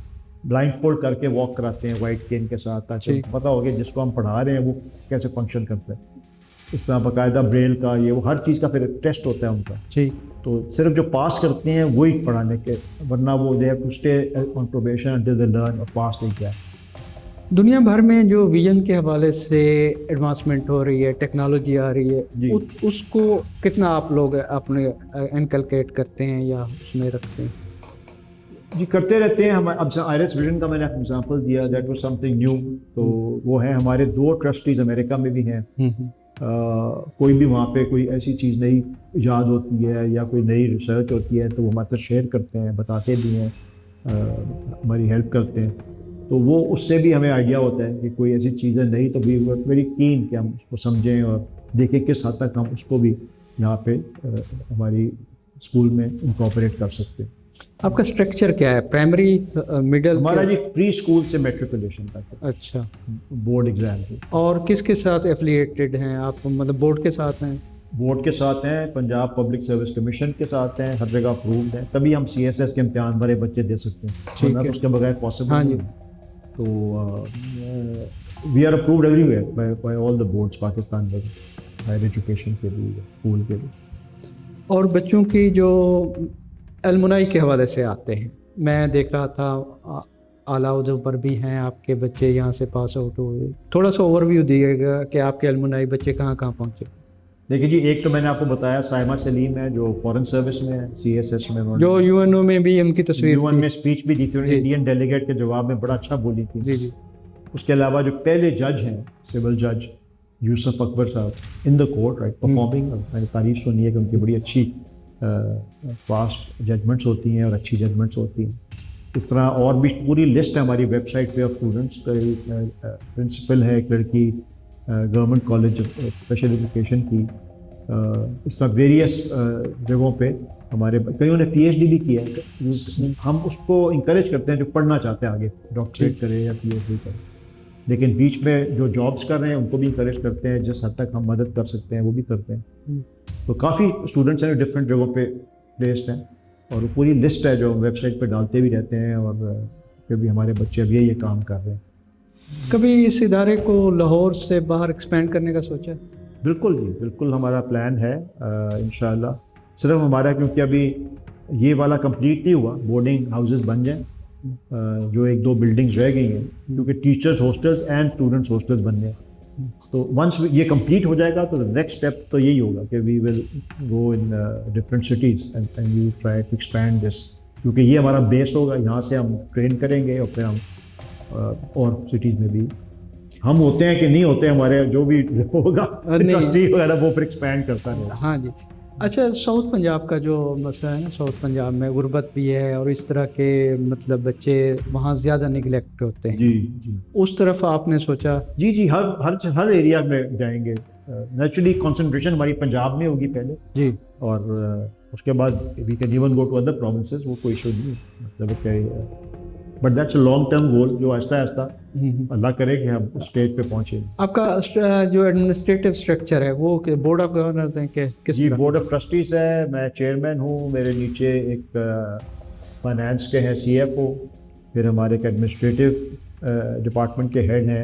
[SPEAKER 2] ब्लाइंड फोल्ड करके वॉक कराते हैं वाइट केन के साथ, ताकि पता हो कि जिसको हम पढ़ा रहे हैं वो कैसे फंक्शन करता है। इस तरह बाकायदा ब्रेल का, ये वो हर चीज़ का फिर टेस्ट होता है उनका।
[SPEAKER 1] ठीक।
[SPEAKER 2] तो सिर्फ जो पास करते हैं वही पढ़ाने के, वरना वो they have to stay on probation until they learn, और पास नहीं किया।
[SPEAKER 1] दुनिया भर में जो विजन के हवाले से एडवांसमेंट हो रही है, टेक्नोलॉजी आ रही है, उसको कितना आप लोग अपने इनकलकेट करते हैं या उसमें रखते हैं?
[SPEAKER 2] जी करते रहते हैं हम। अब आयरिस विजन का मैंने एग्जांपल दिया, दैट वाज समथिंग न्यू। तो वो है, हमारे 2 ट्रस्टीज अमेरिका में भी हैं। कोई भी वहाँ पे कोई ऐसी चीज़ नई ईजाद होती है या कोई नई रिसर्च होती है तो वो हमारे साथ शेयर करते हैं, बताते भी हैं, हमारी हेल्प करते हैं। तो वो उससे भी हमें आइडिया होता है कि कोई ऐसी चीज़ है नहीं, तो वी वर वेरी कीन कि हम उसको समझें और देखें किस हद तक हम उसको भी यहाँ पे हमारी स्कूल में इंकॉर्पोरेट कर सकते हैं।
[SPEAKER 1] आपका स्ट्रक्चर क्या है, प्राइमरी मिडिल?
[SPEAKER 2] हमारा जी प्री स्कूल से मेट्रिकुलेशन तक
[SPEAKER 1] अच्छा,
[SPEAKER 2] बोर्ड एग्जाम की।
[SPEAKER 1] और किसके साथ एफिलिएटेड हैं आप, मतलब बोर्ड के साथ हैं?
[SPEAKER 2] बोर्ड के साथ हैं, पंजाब पब्लिक सर्विस कमीशन के साथ हैं, हर जगह अप्रूव्ड है, तभी हम CSS के इम्तिहान हमारे बच्चे दे सकते हैं,
[SPEAKER 1] ठीक
[SPEAKER 2] वरना
[SPEAKER 1] है।
[SPEAKER 2] उसके बगैर पॉसिबल
[SPEAKER 1] हाँ
[SPEAKER 2] नहीं
[SPEAKER 1] जी।
[SPEAKER 2] है। तो we are approved everywhere by all the boards Pakistan में, हायर एजुकेशन के लिए, स्कूल के लिए।
[SPEAKER 1] और बच्चों की जो एलमुनाई के हवाले से आते हैं, मैं देख रहा था आला उहदों पर भी हैं आपके बच्चे, यहाँ से पास आउट हुए। थोड़ा सा ओवरव्यू दिएगा कि आपके एलमुनाई बच्चे कहाँ कहाँ पहुँचे।
[SPEAKER 2] देखिए जी, एक तो मैंने आपको बताया साइमा सलीम है जो फॉरेन सर्विस में है, CSS में,
[SPEAKER 1] जो UNO में भी उनकी तस्वीर
[SPEAKER 2] UN
[SPEAKER 1] थी।
[SPEAKER 2] में स्पीच भी दी थी उन्होंने,
[SPEAKER 1] जी।
[SPEAKER 2] इंडियन डेलीगेट के जवाब में बड़ा अच्छा बोली थी।
[SPEAKER 1] जी जी।
[SPEAKER 2] उसके अलावा जो पहले जज हैं, सिविल जज यूसुफ अकबर साहब, in the court, right, performing, मैंने तारीफ सुनी है कि उनकी बड़ी अच्छी फास्ट जजमेंट्स होती हैं और अच्छी जजमेंट्स होती हैं। इस तरह और भी पूरी लिस्ट है हमारी वेबसाइट पे ऑफ स्टूडेंट्स। प्रिंसिपल है एक लड़की गवर्नमेंट कॉलेज स्पेशल एजुकेशन की, इस तरह वेरियस जगहों पे हमारे कईयों ने PhD भी किया है। हम उसको इंकरेज करते हैं जो पढ़ना चाहते हैं आगे, डॉक्टरेट करे या PhD करे, लेकिन बीच में जो जॉब्स कर रहे हैं उनको भी इंकरेज करते हैं, जिस हद तक हम मदद कर सकते हैं वो भी करते हैं। तो काफ़ी स्टूडेंट्स हैं डिफरेंट जगहों पे प्लेस्ड हैं, और वो पूरी लिस्ट है जो वेबसाइट पे डालते भी रहते हैं, और कभी हमारे बच्चे अभी ये काम कर रहे हैं।
[SPEAKER 1] कभी इस इदारे को लाहौर से बाहर एक्सपेंड करने का सोचा है?
[SPEAKER 2] बिल्कुल जी, बिल्कुल हमारा प्लान है इंशाल्लाह। सिर्फ हमारा क्योंकि अभी ये वाला कंप्लीट नहीं हुआ, बोर्डिंग हाउसेस बन जाएं, जो एक दो बिल्डिंग्स रह गई हैं, क्योंकि teachers hostels and students hostels बन गए। तो वंस ये कंप्लीट हो जाएगा तो नेक्स्ट स्टेप तो यही होगा कि we will go in different cities and we try to expand this, क्योंकि ये हमारा बेस होगा, यहाँ से हम ट्रेन करेंगे और फिर हम और सिटीज़ में भी हम होते हैं कि नहीं होते, हमारे जो भी होगा ट्रस्टी वगैरह वो फिर एक्सपैंड करता रहेगा।
[SPEAKER 1] हाँ जी। अच्छा, साउथ पंजाब का जो मसला है ना, साउथ पंजाब में गुर्बत भी है और इस तरह के मतलब बच्चे वहाँ ज़्यादा निगलेक्ट होते हैं।
[SPEAKER 2] जी जी,
[SPEAKER 1] उस तरफ आपने सोचा?
[SPEAKER 2] जी जी, हर एरिया में जाएंगे। नेचुरली कंसंट्रेशन हमारी पंजाब में होगी पहले
[SPEAKER 1] जी,
[SPEAKER 2] और उसके बाद we can even go to other provinces, वो कोई इशू नहीं, मतलब but that's a long term goal जो आहिस्ता आहिस्ता अल्लाह करे कि हम उस स्टेज पे पहुंचे।
[SPEAKER 1] आपका जो एडमिनिस्ट्रेटिव स्ट्रक्चर है वो बोर्ड ऑफ गवर्नर्स हैं कि किस
[SPEAKER 2] जी,
[SPEAKER 1] तरह?
[SPEAKER 2] बोर्ड ऑफ ट्रस्टीज है, मैं चेयरमैन हूँ, मेरे नीचे एक फाइनेंस के हैं CFO, फिर हमारे एक एडमिनिस्ट्रेटिव डिपार्टमेंट के हेड हैं,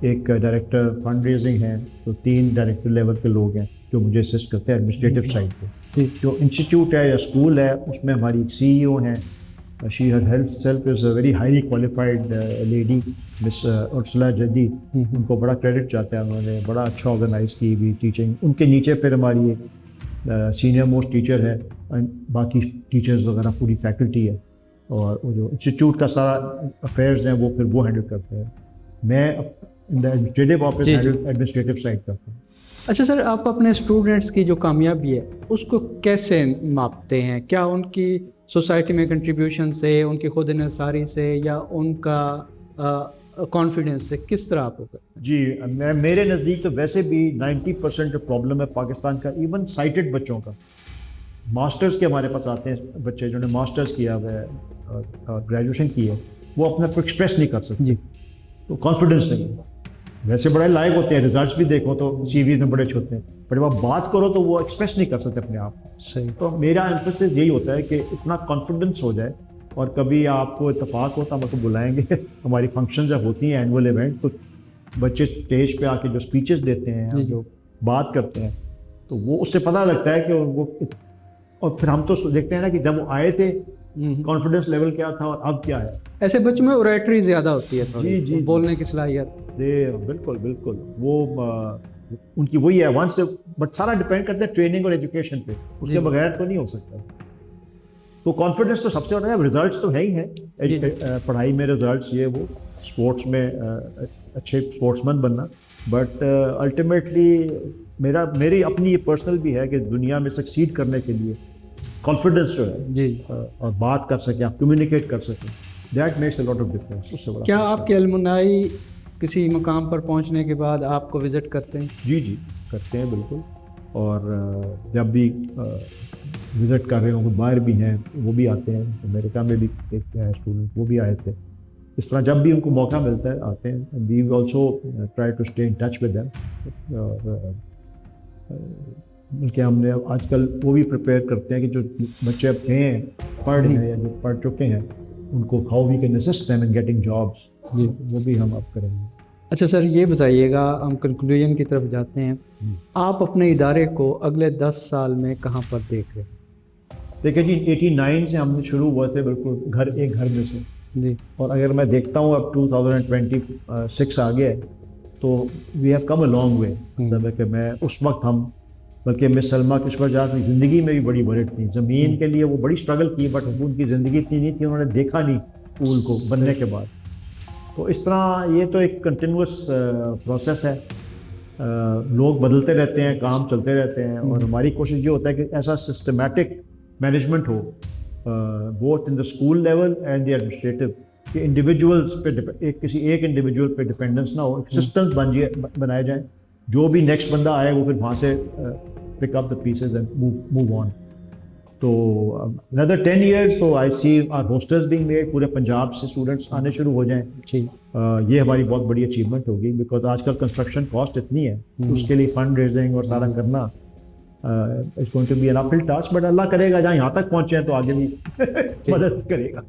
[SPEAKER 2] एक डायरेक्टर फंड रेजिंग हैं, तो 3 डायरेक्टर लेवल के लोग हैं जो मुझे असिस्ट करते हैं एडमिनिस्ट्रेटिव साइड पे। जो इंस्टीट्यूट है या स्कूल है उसमें हमारी एक CEO हैं, she herself is a very highly qualified lady, miss Ursula जदी, उनको बड़ा क्रेडिट चाहते हैं, उन्होंने बड़ा अच्छा ऑर्गेनाइज की भी टीचिंग। उनके नीचे फिर हमारी एक सीनियर मोस्ट टीचर है, एंड बाकी टीचर्स वगैरह पूरी फैकल्टी है, और वो जो इंस्टीट्यूट का सारा अफेयर्स हैं वो फिर वो हैंडल करते हैं। मैं in the administrative office administrative side करता हूँ।
[SPEAKER 1] अच्छा सर, आप अपने स्टूडेंट्स की जो कामयाबी है उसको कैसे मापते हैं? क्या उनकी सोसाइटी में कंट्रीब्यूशन से, उनकी खुद इन्हिसारी से, या उनका कॉन्फिडेंस से, किस तरह आप होगा?
[SPEAKER 2] जी, मेरे नज़दीक तो वैसे भी 90% जो प्रॉब्लम है पाकिस्तान का, इवन साइटेड बच्चों का, मास्टर्स के हमारे पास आते हैं बच्चे जिन्होंने मास्टर्स किया हुआ है और ग्रेजुएशन की है, वो अपने आप को एक्सप्रेस नहीं कर सकते
[SPEAKER 1] जी,
[SPEAKER 2] तो कॉन्फिडेंस नहीं है। वैसे बड़े लायक होते हैं, रिजल्ट्स भी देखो तो CVs में बड़े अच्छे होते हैं, पर जब आप बात करो तो वो एक्सप्रेस नहीं कर सकते अपने आप को।
[SPEAKER 1] सही।
[SPEAKER 2] तो मेरा एम्फेसिस यही होता है कि इतना कॉन्फिडेंस हो जाए, और कभी आपको इत्तेफाक हो तो हम आपको बुलाएंगे हमारी फंक्शन जब होती हैं एनुअल इवेंट, तो बच्चे स्टेज पे आके जो स्पीचेस देते हैं, जो बात करते हैं, तो वो उससे पता लगता है कि वो, और फिर हम तो देखते हैं ना कि जब वो आए थे कॉन्फिडेंस लेवल क्या था और अब क्या है।
[SPEAKER 1] ऐसे बच्चों में ओरेटरी ज़्यादा होती है,
[SPEAKER 2] जी जी,
[SPEAKER 1] बोलने की सलाहियत।
[SPEAKER 2] बिल्कुल बिल्कुल, वो उनकी वही है वन से, बट सारा डिपेंड करता है ट्रेनिंग और एजुकेशन पे, उसके बगैर तो नहीं हो सकता। तो कॉन्फिडेंस तो सबसे बड़ा है, रिजल्ट्स तो है ही है, पढ़ाई में रिजल्ट्स, ये वो स्पोर्ट्स में अच्छे स्पोर्ट्समैन बनना, बट अल्टीमेटली मेरी अपनी ये पर्सनल भी है कि दुनिया में सक्सीड करने के लिए कॉन्फिडेंस जो है
[SPEAKER 1] जी,
[SPEAKER 2] और बात कर सकें, आप कम्युनिकेट कर सकें, that makes a lot of difference. उससे बड़ा
[SPEAKER 1] क्या आपके एलमुनाई किसी मुकाम पर पहुंचने के बाद आपको विज़िट करते हैं?
[SPEAKER 2] जी जी, करते हैं बिल्कुल, और जब भी विज़िट कर रहे हों, कुछ बाहर भी हैं वो भी आते हैं, अमेरिका में भी एक स्टूडेंट वो भी आए थे। इस तरह जब भी उनको मौका मिलता है आते हैं। We also try to stay in touch with them. बल्कि हमने आजकल वो भी प्रिपेयर करते हैं कि जो बच्चे अब हैं पढ़ रहे हैं या जो पढ़ चुके हैं उनको how we can assist them in getting jobs, वो भी हम अब करेंगे।
[SPEAKER 1] अच्छा सर, ये बताइएगा, हम कंक्लूजन की तरफ जाते हैं। आप अपने इदारे को अगले 10 साल में कहाँ पर देख रहे हैं?
[SPEAKER 2] देखिए जी, 89 से हमने शुरू हुए थे बिल्कुल एक घर में से
[SPEAKER 1] जी।
[SPEAKER 2] और अगर मैं देखता हूँ अब 2026 आ गया है तो we have come a long way. मतलब है कि मैं उस वक्त हम, बल्कि मिस सलमा किश्वर जहाँ की ज़िंदगी में भी बड़ी वर्ड थी, ज़मीन के लिए वो बड़ी स्ट्रगल की, बट उनकी ज़िंदगी इतनी नहीं थी, उन्होंने देखा नहीं स्कूल को बनने के बाद। तो इस तरह ये तो एक कंटिन्यूस प्रोसेस है। लोग बदलते रहते हैं, काम चलते रहते हैं और हमारी कोशिश ये होता है कि ऐसा सिस्टमैटिक मैनेजमेंट हो both in the school level and the administrative, कि इंडिविजुअल्स पे किसी एक इंडिविजुअल पे डिपेंडेंस ना हो, सिस्टम्स बनाए जाएं, जो भी नेक्स्ट बंदा आए वो फिर वहाँ से pick up the pieces and move on. तो अनदर 10 years तो I see are hostels being made, पूरे पंजाब से स्टूडेंट्स आने शुरू हो जाएं।
[SPEAKER 1] जी।
[SPEAKER 2] ये हमारी बहुत बड़ी अचीवमेंट होगी, बिकॉज आजकल कंस्ट्रक्शन कॉस्ट इतनी है, उसके लिए फंड रेजिंग और सारा करना it's going to be an uphill task, but Allah करेगा जहाँ यहाँ तक पहुँचे हैं तो आगे भी मदद करेगा।